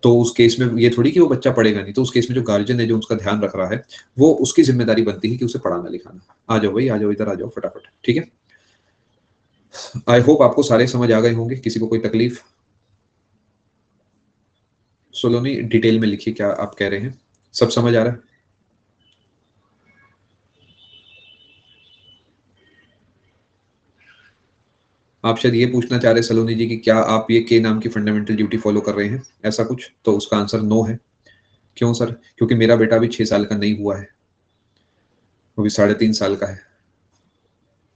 तो उस केस में ये थोड़ी कि वो बच्चा पढ़ेगा नहीं, तो उस केस में जो गार्जियन है जो उसका ध्यान रख रहा है वो उसकी जिम्मेदारी बनती है कि उसे पढ़ाना लिखाना। आ जाओ भाई, आ जाओ इधर, आ जाओ फटाफट, ठीक है। आई होप आपको सारे समझ आ गए होंगे, किसी को कोई तकलीफ? सोलोनी डिटेल में लिखिए क्या आप कह रहे हैं, सब समझ आ रहा है? आप शायद ये पूछना चाह रहे हैं सलोनी जी कि क्या आप ये के नाम की फंडामेंटल ड्यूटी फॉलो कर रहे हैं, ऐसा कुछ, तो उसका आंसर नो है। क्यों सर? क्योंकि मेरा बेटा अभी 6 साल का नहीं हुआ है, वो भी 3.5 साल का है,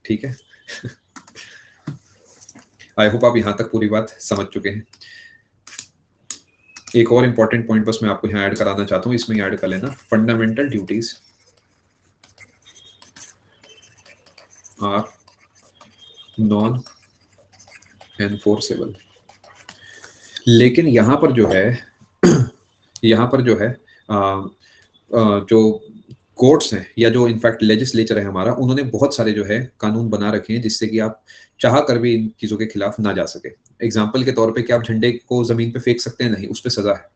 ठीक है। आई होप आप यहां तक पूरी बात समझ चुके हैं। एक और इंपॉर्टेंट पॉइंट बस मैं आपको यहाँ ऐड कराना चाहता हूँ, इसमें ऐड कर लेना, fundamental duties are non enforceable. लेकिन यहाँ पर जो है यहाँ पर जो है जो कोर्ट्स हैं या जो इनफैक्ट लेजिस्लेचर है हमारा, उन्होंने बहुत सारे जो है कानून बना रखे हैं जिससे कि आप चाह कर भी इन चीजों के खिलाफ ना जा सके। एग्जाम्पल के तौर पे क्या आप झंडे को जमीन पे फेंक सकते हैं? नहीं, उस पर सजा है,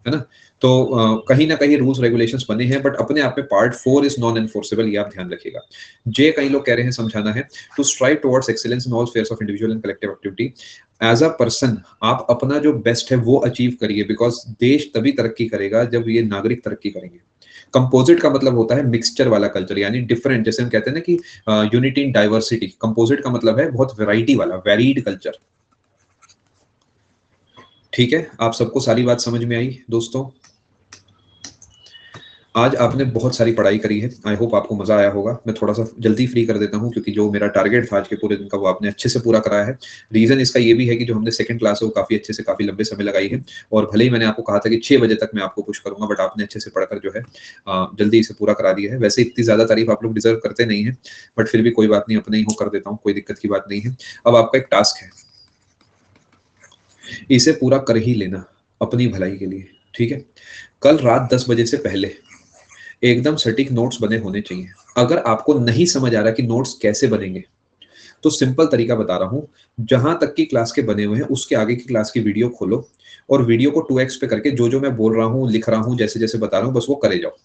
है ना। तो कहीं ना कहीं रूल्स रेगुलेशंस बने हैं, बट अपने आप में पार्ट 4 इज नॉन एनफोर्सेबल, ये आप ध्यान रखिएगा। जे कई लोग कह रहे हैं समझाना है, to strive towards excellence in all spheres of individual and collective activity. As a person आप अपना जो बेस्ट है वो अचीव करिए, बिकॉज देश तभी तरक्की करेगा जब ये नागरिक तरक्की करेंगे। कंपोजिट का मतलब होता है मिक्सचर वाला कल्चर, यानी डिफरेंट, जैसे हम कहते हैं ना कि यूनिटी इन डाइवर्सिटी। कंपोजिट का मतलब है बहुत वैरायटी वाला, वेरीड कल्चर। ठीक है, आप सबको सारी बात समझ में आई दोस्तों? आज आपने बहुत सारी पढ़ाई करी है, आई होप आपको मजा आया होगा। मैं थोड़ा सा जल्दी फ्री कर देता हूं, क्योंकि जो मेरा टारगेट था आज के पूरे दिन का वो आपने अच्छे से पूरा कराया है। रीजन इसका ये भी है कि जो हमने सेकंड क्लास है वो काफी अच्छे से काफी लंबे समय लगाई है, और भले ही मैंने आपको कहा था कि 6 बजे तक मैं आपको पुश करूंगा, बट आपने अच्छे से पढ़कर जो है जल्दी इसे पूरा करा दिया है। वैसे इतनी ज्यादा तारीफ आप लोग डिजर्व करते नहीं है, बट फिर भी कोई बात नहीं, अपने ही हो कर देता हूँ, कोई दिक्कत की बात नहीं है। अब आपका एक टास्क है, इसे पूरा कर ही लेना अपनी भलाई के लिए, ठीक है। कल रात 10 बजे से पहले एकदम सटीक नोट्स बने होने चाहिए। अगर आपको नहीं समझ आ रहा कि नोट्स कैसे बनेंगे, तो सिंपल तरीका बता रहा हूं, जहां तक की क्लास के बने हुए हैं उसके आगे की क्लास की वीडियो खोलो, और वीडियो को 2x पे करके जो जो मैं बोल रहा हूं, लिख रहा हूं, जैसे जैसे बता रहा हूं, बस वो करे जाओ।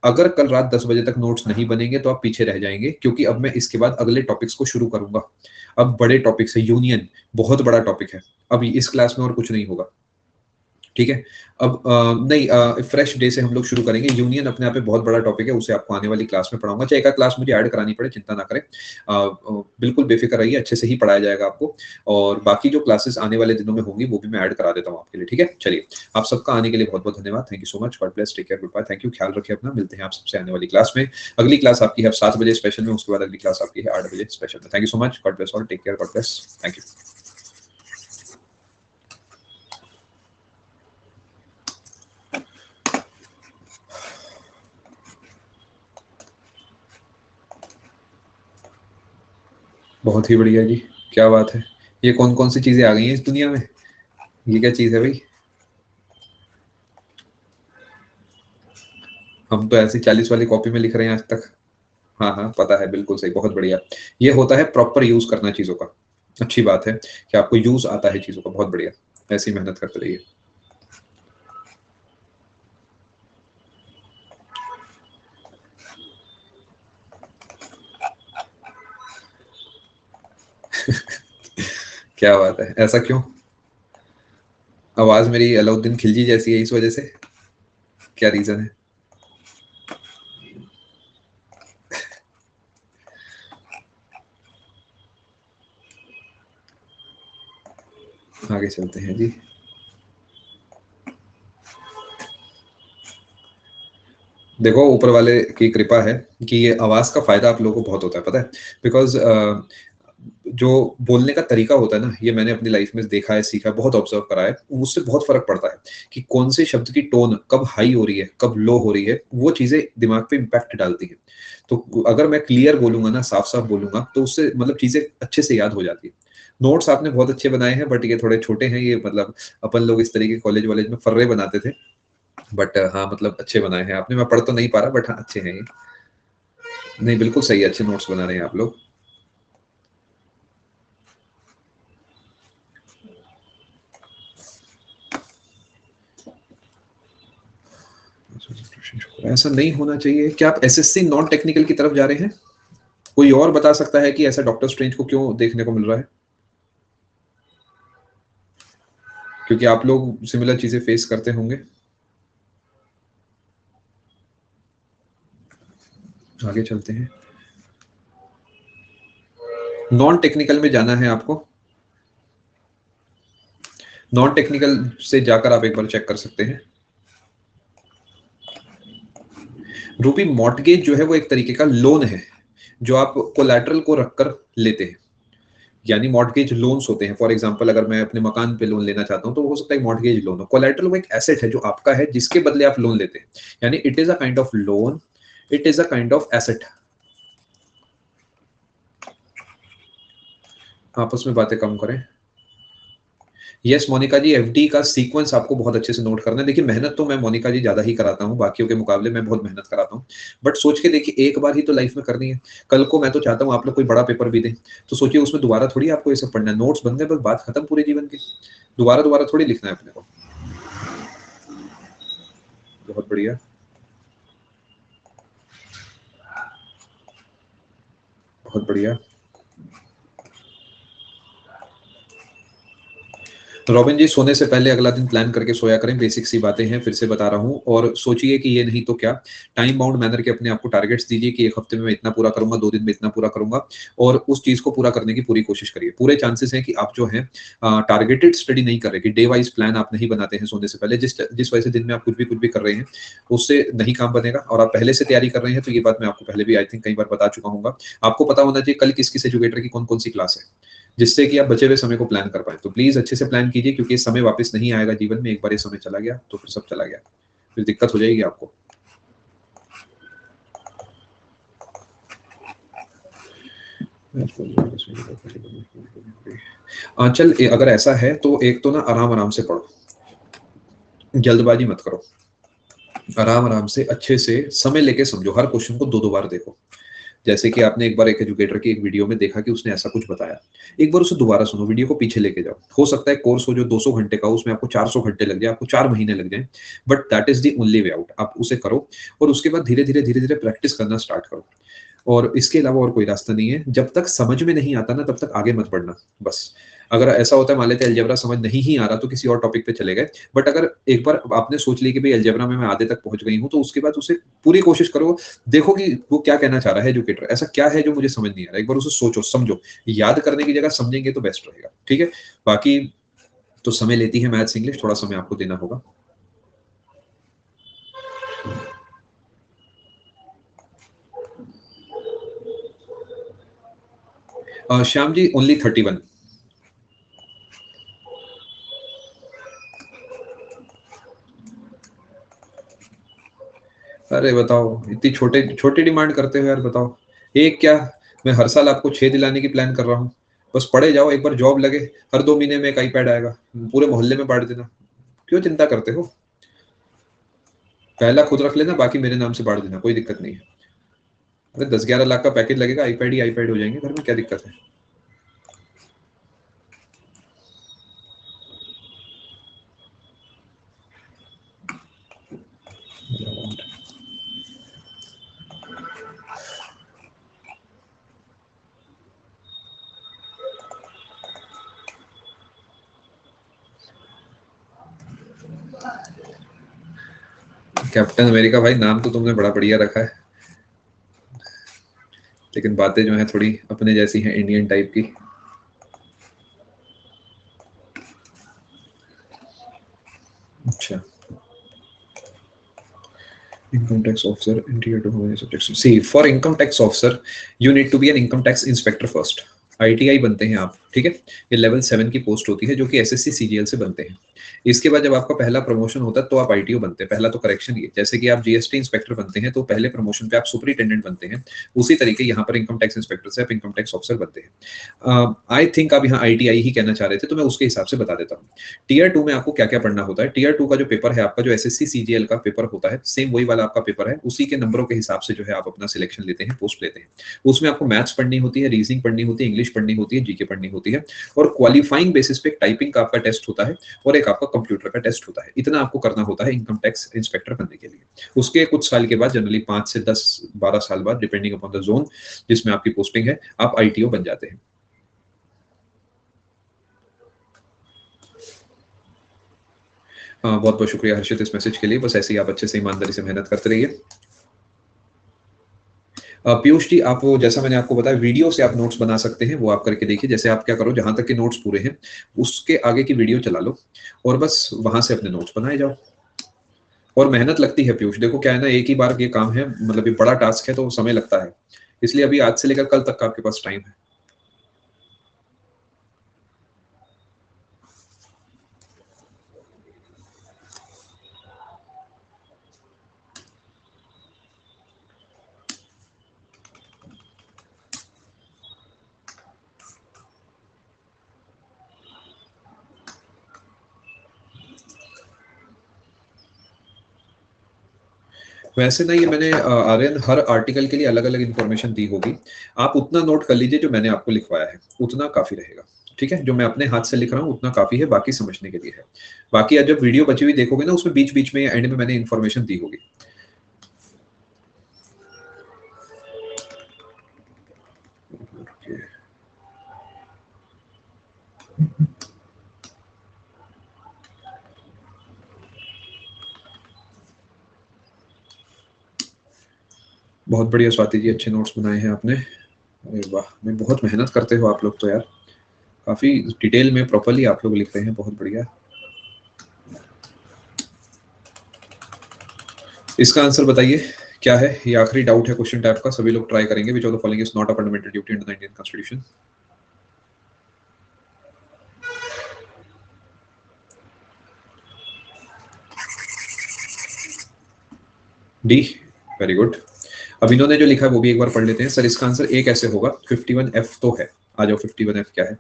अगर कल रात 10 बजे तक नोट्स नहीं बनेंगे तो आप पीछे रह जाएंगे, क्योंकि अब मैं इसके बाद अगले टॉपिक्स को शुरू करूंगा। अब बड़े टॉपिक्स है, यूनियन बहुत बड़ा टॉपिक है, अब इस क्लास में और कुछ नहीं होगा, ठीक है। अब नहीं, फ्रेश डे से हम लोग शुरू करेंगे। यूनियन अपने आप में बहुत बड़ा टॉपिक है, उसे आपको आने वाली क्लास में पढ़ाऊंगा, चाहे एक क्लास मुझे ऐड करानी पड़े, चिंता ना करें। बिल्कुल बेफिक्र रहिए, अच्छे से ही पढ़ाया जाएगा आपको, और बाकी जो क्लासेस आने वाले दिनों में होंगी वो भी मैं ऐड करा देता हूँ आपके लिए, ठीक है। चलिए, आप सबका आने के लिए बहुत बहुत धन्यवाद, thank you so much, God bless, take care, goodbye, thank you, ख्याल रखिए अपना, मिलते हैं आप सबसे आने वाली क्लास में। अगली क्लास आपकी है 7 बजे स्पेशल में, उसके बाद अगली क्लास आपकी है 8 बजे स्पेशल में। Thank you so much, God bless all, take care, God bless, thank you. बहुत ही बढ़िया जी, क्या बात है। ये कौन कौन सी चीजें आ गई हैं इस दुनिया में, ये क्या चीज है भाई? हम तो ऐसी 40 वाली कॉपी में लिख रहे हैं आज तक। हाँ हाँ, पता है, बिल्कुल सही, बहुत बढ़िया। ये होता है प्रॉपर यूज करना चीजों का। अच्छी बात है कि आपको यूज आता है चीजों का, बहुत बढ़िया, ऐसी मेहनत करते रहिए। क्या बात है, ऐसा क्यों? आवाज मेरी अलाउद्दीन खिलजी जैसी है इस वजह से? क्या रीजन है? आगे चलते हैं जी। देखो, ऊपर वाले की कृपा है कि ये आवाज का फायदा आप लोगों को बहुत होता है, पता है, बिकॉज जो बोलने का तरीका होता है ना, ये मैंने अपनी लाइफ में देखा है, सीखा है, बहुत ऑब्जर्व करा है, उससे बहुत फर्क पड़ता है कि कौन से शब्द की टोन कब हाई हो रही है, कब लो हो रही है, वो चीजें दिमाग पे इम्पैक्ट डालती है। तो अगर मैं क्लियर बोलूंगा ना, साफ साफ बोलूंगा, तो उससे मतलब चीजें अच्छे से याद हो जाती है। नोट्स आपने बहुत अच्छे बनाए हैं, बट ये थोड़े छोटे हैं, ये मतलब अपन लोग इस तरीके कॉलेज वॉलेज में फर्रे बनाते थे, बट हाँ मतलब अच्छे बनाए हैं आपने। मैं पढ़ तो नहीं पा रहा, बट हाँ अच्छे हैं ये। नहीं, बिल्कुल सही है, अच्छे नोट्स बना रहे हैं आप लोग। ऐसा नहीं होना चाहिए। क्या आप एसएससी नॉन टेक्निकल की तरफ जा रहे हैं? कोई और बता सकता है कि ऐसा डॉक्टर स्ट्रेंज को क्यों देखने को मिल रहा है? क्योंकि आप लोग सिमिलर चीजें फेस करते होंगे। आगे चलते हैं, नॉन टेक्निकल में जाना है आपको। नॉन टेक्निकल से जाकर आप एक बार चेक कर सकते हैं। रूपी मॉर्टगेज जो है वो एक तरीके का लोन है, जो आप कोलैटरल को रखकर लेते हैं। यानी मॉर्टगेज लोन्स होते हैं, फॉर एग्जांपल अगर मैं अपने मकान पे लोन लेना चाहता हूं तो हो सकता है मॉर्टगेज लोन हो। कोलैटरल वो एक एसेट है जो आपका है, जिसके बदले आप लोन लेते हैं, यानी it is a kind of loan, it is a kind of asset. आपस में बातें कम करें। यस मोनिका जी, एफडी का सीक्वेंस आपको बहुत अच्छे से नोट करना है। देखिए, मेहनत तो मैं मोनिका जी ज्यादा ही कराता हूँ, बाकियों के मुकाबले मैं बहुत मेहनत कराता हूँ, बट सोच के देखिए, एक बार ही तो लाइफ में करनी है। कल को मैं तो चाहता हूँ आप लोग कोई बड़ा पेपर भी दें, तो सोचिए उसमें दोबारा थोड़ी आपको ये सब पढ़ना है। नोट्स बन गए बस, बात खत्म पूरे जीवन की। दोबारा दोबारा थोड़ी लिखना है अपने को। बहुत बढ़िया, बहुत बढ़िया। रॉबिन जी, सोने से पहले अगला दिन प्लान करके सोया करें, बेसिक सी बातें हैं, फिर से बता रहा हूँ। और सोचिए कि ये नहीं तो क्या, टाइम बाउंड मैनर के अपने आप को टारगेट्स दीजिए कि 1 हफ्ते में मैं इतना पूरा करूंगा, 2 दिन में इतना पूरा करूंगा, और उस चीज को पूरा करने की पूरी कोशिश करिए। पूरे चांसेस हैं कि आप जो है टारगेटेड स्टडी नहीं कर रहे, कि डे वाइज प्लान आप नहीं बनाते हैं सोने से पहले, जिस जिस वजह से दिन में आप कुछ भी कर रहे हैं, उससे नहीं काम बनेगा। और आप पहले से तैयारी कर रहे हैं, तो ये बात मैं आपको पहले भी आई थिंक कई बार बता चुका हूँ। आपको पता होना चाहिए कल किस एजुकेटर की कौन कौन सी क्लास है, जिससे कि आप बचे हुए समय को प्लान कर पाए। तो प्लीज अच्छे से प्लान कीजिए, क्योंकि ये समय वापस नहीं आएगा जीवन में। एक बार ये समय चला गया तो फिर सब चला गया, फिर दिक्कत हो जाएगी आपको। चल, अगर ऐसा है तो एक तो ना आराम आराम से पढ़ो, जल्दबाजी मत करो, आराम आराम से अच्छे से समय लेके समझो, हर क्वेश्चन को 2-2 बार देखो। जैसे कि आपने एक बार एक एजुकेटर की एक वीडियो में देखा कि उसने ऐसा कुछ बताया, एक बार उसे दोबारा सुनो, वीडियो को पीछे लेके जाओ। हो सकता है कोर्स हो जो 200 घंटे का, उसमें आपको 400 घंटे लग जाए, आपको 4 महीने लग जाए, but that is the only way out. आप उसे करो और उसके बाद धीरे धीरे प्रैक्टिस करना स्टार्ट करो। और इसके अलावा और कोई रास्ता नहीं है। जब तक समझ में नहीं आता ना, तब तक आगे मत बढ़ना। बस अगर ऐसा होता है, मान लेते हैं अलजेब्रा समझ नहीं ही आ रहा, तो किसी और टॉपिक पे चले गए। बट अगर एक बार आपने सोच ली कि भाई अलजेब्रा में मैं आधे तक पहुंच गई हूँ, तो उसके बाद उसे पूरी कोशिश करो, देखो कि वो क्या कहना चाह रहा है एजुकेटर, ऐसा क्या है जो मुझे समझ नहीं आ रहा। एक बार उसे सोचो, समझो, याद करने की जगह समझेंगे तो बेस्ट रहेगा। ठीक है, बाकी तो समय लेती है मैथ्स इंग्लिश, थोड़ा समय आपको देना होगा। श्याम जी, ओनली 31। अरे बताओ, इतनी छोटे छोटी डिमांड करते हो यार, बताओ। एक क्या, मैं हर साल आपको 6 दिलाने की प्लान कर रहा हूँ। बस पढ़े जाओ, एक बार जॉब लगे, हर 2 महीने में एक आईपैड आएगा, पूरे मोहल्ले में बांट देना। क्यों चिंता करते हो? पहला खुद रख लेना, बाकी मेरे नाम से बांट देना, कोई दिक्कत नहीं है। अरे 10-11 लाख का पैकेज लगेगा, आईपैड ही आईपैड हो जाएंगे घर में, क्या दिक्कत है? कैप्टन अमेरिका भाई, नाम तो तुमने बड़ा बढ़िया रखा है, लेकिन बातें जो है थोड़ी अपने जैसी हैं, इंडियन टाइप की। अच्छा, income tax officer in tier 2, how many subjects? See, for income tax officer you need to be an income tax inspector first। ITI बनते हैं आप, ठीक है। ये लेवल 7 की पोस्ट होती है, जो कि एसएससी सीजीएल से बनते हैं। इसके बाद जब आपका पहला प्रमोशन होता है, तो आप आईटीओ बनते हैं। पहला तो करेक्शन ये, जैसे कि आप जीएसटी इंस्पेक्टर बनते हैं, तो पहले प्रमोशन पे आप सुपरिटेंडेंट बनते हैं। उसी तरीके यहाँ पर इनकम टैक्स इंस्पेक्टर से आप इनकम टैक्स ऑफिसर बनते हैं। आई थिंक आप यहाँ आईटीआई ही कहना चाह रहे थे, तो मैं उसके हिसाब से बता देता हूँ। टीयर 2 में आपको क्या क्या पढ़ना होता है। टीयर 2 का जो पेपर है आपका, जो एसएससी सीजीएल का पेपर होता है, सेम वही वाला आपका पेपर है। उसी के नंबरों के हिसाब से जो है आप अपना सिलेक्शन लेते हैं, पोस्ट लेते हैं। उसमें आपको मैथ्स पढ़नी होती है, रीजनिंग पढ़नी होती है, इंग्लिश पढ़नी होती है, जीके पढ़नी होती है, और क्वालिफाइंग बेसिस पे टाइपिंग का आपका टेस्ट होता है, और एक आपका कंप्यूटर का टेस्ट होता है। इतना आपको करना होता है इनकम टैक्स इंस्पेक्टर बनने के लिए। उसके कुछ साल के बाद, जनरली 5 से 10-12 साल बाद, डिपेंडिंग अपॉन द जोन जिसमें आपकी पोस्टिंग है, आप आईटीओ बन जाते हैं। बहुत बहुत शुक्रिया हर्षित इस मैसेज के लिए। बस ऐसे ही आप अच्छे से ईमानदारी से मेहनत करते रहिए। पीयूष जी, आप वो जैसा मैंने आपको बताया, वीडियो से आप नोट्स बना सकते हैं, वो आप करके देखिए। जैसे आप क्या करो, जहां तक के नोट्स पूरे हैं उसके आगे की वीडियो चला लो, और बस वहां से अपने नोट्स बनाए जाओ। और मेहनत लगती है पीयूष, देखो क्या है ना, एक ही बार ये काम है, मतलब ये बड़ा टास्क है, तो समय लगता है। इसलिए अभी आज से लेकर कल तक का आपके पास टाइम है। वैसे ना, ये मैंने आर्यन हर आर्टिकल के लिए अलग अलग इन्फॉर्मेशन दी होगी। आप उतना नोट कर लीजिए जो मैंने आपको लिखवाया है, उतना काफी रहेगा। ठीक है, जो मैं अपने हाथ से लिख रहा हूँ उतना काफी है, बाकी समझने के लिए है। बाकी आज जब वीडियो बची हुई देखोगे ना, उसमें बीच बीच में एंड में मैंने इन्फॉर्मेशन दी होगी। बहुत बढ़िया स्वाति जी, अच्छे नोट्स बनाए हैं आपने। अरे वाह, मैं बहुत मेहनत करते हो आप लोग तो यार, काफी डिटेल में प्रॉपर्ली आप लोग लिख रहे हैं, बहुत बढ़िया। इसका आंसर बताइए क्या है, ये आखिरी डाउट है क्वेश्चन टाइप का, सभी लोग ट्राई करेंगे। Which of the following is not a fundamental duty under the Indian constitution? D, very good. अब इन्होंने जो लिखा है वो भी एक बार पढ़ लेते हैं। सर इसका आंसर ए कैसे होगा? 51F तो है, आ जाओ 51F क्या है?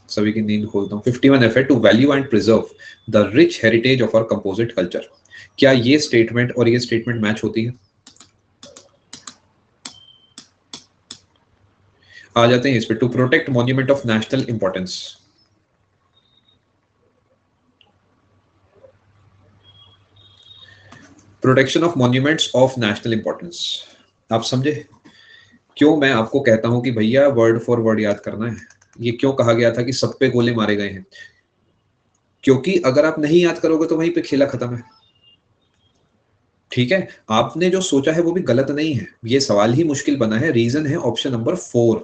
सभी की नींद खोलता हूँ। 51F है, to value and preserve the rich heritage of our composite culture. क्या ये स्टेटमेंट और ये स्टेटमेंट मैच होती है? आ जाते हैं इस पे, to protect monument of national importance. Protection of monuments of national importance, आप समझे क्यों मैं आपको कहता हूं कि भैया वर्ड फॉर वर्ड याद करना है? ये क्यों कहा गया था कि सब पे गोले मारे गए हैं? क्योंकि अगर आप नहीं याद करोगे तो वहीं पे खेला खत्म है। ठीक है, आपने जो सोचा है वो भी गलत नहीं है, ये सवाल ही मुश्किल बना है। रीजन है ऑप्शन नंबर 4।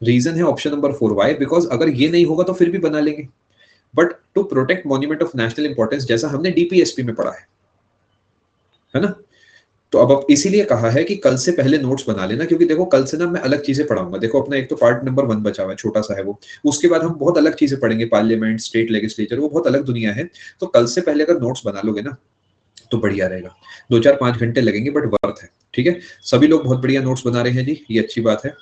रीजन है ऑप्शन नंबर 4। वाई? बिकॉज अगर ये नहीं होगा तो फिर भी बना लेंगे। But to protect monument of national importance, जैसा हमने डीपीएसपी में पढ़ा है ना? तो अब इसीलिए कहा है कि कल से पहले नोट्स बना लेना, क्योंकि देखो कल से ना मैं अलग चीजें पढ़ाऊंगा। देखो अपना एक तो पार्ट नंबर 1 बचा हुआ है, छोटा सा है वो, उसके बाद हम बहुत अलग चीजें पढ़ेंगे, पार्लियामेंट, स्टेट लेजिस्लेचर, वो बहुत अलग दुनिया है। तो कल से पहले अगर नोट्स बना लोगे ना तो बढ़िया रहेगा। 2-4-5 घंटे लगेंगे बट वर्थ है। ठीक है, सभी लोग बहुत बढ़िया नोट्स बना रहे हैं जी, ये अच्छी बात है।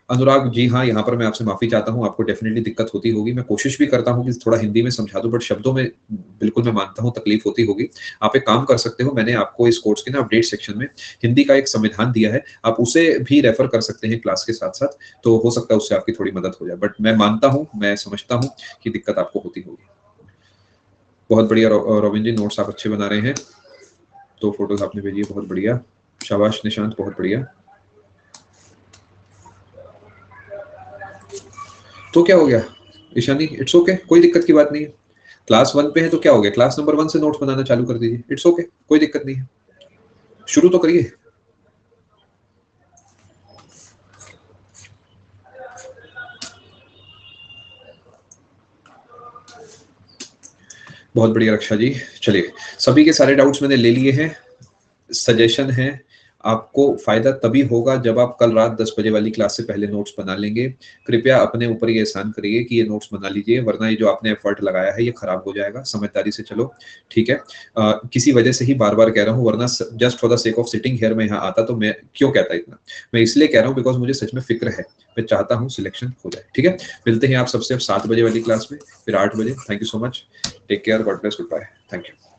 अनुराग जी, हाँ यहाँ पर मैं आपसे माफी चाहता हूँ, आपको डेफिनेटली दिक्कत होती होगी। मैं कोशिश भी करता हूँ कि थोड़ा हिंदी में समझा दूं, बट शब्दों में बिल्कुल मैं मानता हूँ तकलीफ होती होगी। आप एक काम कर सकते हो, मैंने आपको इस कोर्स के ना अपडेट सेक्शन में हिंदी का एक संविधान दिया है, आप उसे भी रेफर कर सकते हैं क्लास के साथ साथ, तो हो सकता है उससे आपकी थोड़ी मदद हो जाए। बट मैं मानता हूँ, मैं समझता हूँ कि दिक्कत आपको होती होगी। बहुत बढ़िया रोबिन जी, नोट्स आप अच्छे बना रहे हैं। तो फोटोज आपने भेजी है, बहुत बढ़िया, शाबाश निशांत, बहुत बढ़िया। तो क्या हो गया ईशानी, इट्स ओके, कोई दिक्कत की बात नहीं है। क्लास 1 पे है तो क्या हो गया, क्लास नंबर 1 से नोट्स बनाना चालू कर दीजिए, इट्स ओके, कोई दिक्कत नहीं है, शुरू तो करिए। बहुत बढ़िया रक्षा जी, चलिए सभी के सारे डाउट्स मैंने ले लिए हैं। सजेशन है, आपको फायदा तभी होगा जब आप कल रात 10 बजे वाली क्लास से पहले नोट्स बना लेंगे। कृपया अपने ऊपर ये एहसान करिए कि ये नोट्स बना लीजिए, वरना ये जो आपने एफर्ट लगाया है ये खराब हो जाएगा। समझदारी से चलो, ठीक है? किसी वजह से ही बार बार कह रहा हूँ, वरना just for the sake of sitting here मैं यहाँ आता तो मैं क्यों कहता इतना। मैं इसलिए कह रहा हूँ बिकॉज मुझे सच में फिक्र है, मैं चाहता हूँ सिलेक्शन हो जाए। ठीक है, मिलते हैं आप सबसे अब 7 बजे वाली क्लास में, फिर 8 बजे। Thank you so much, take care, God bless, goodbye, thank you.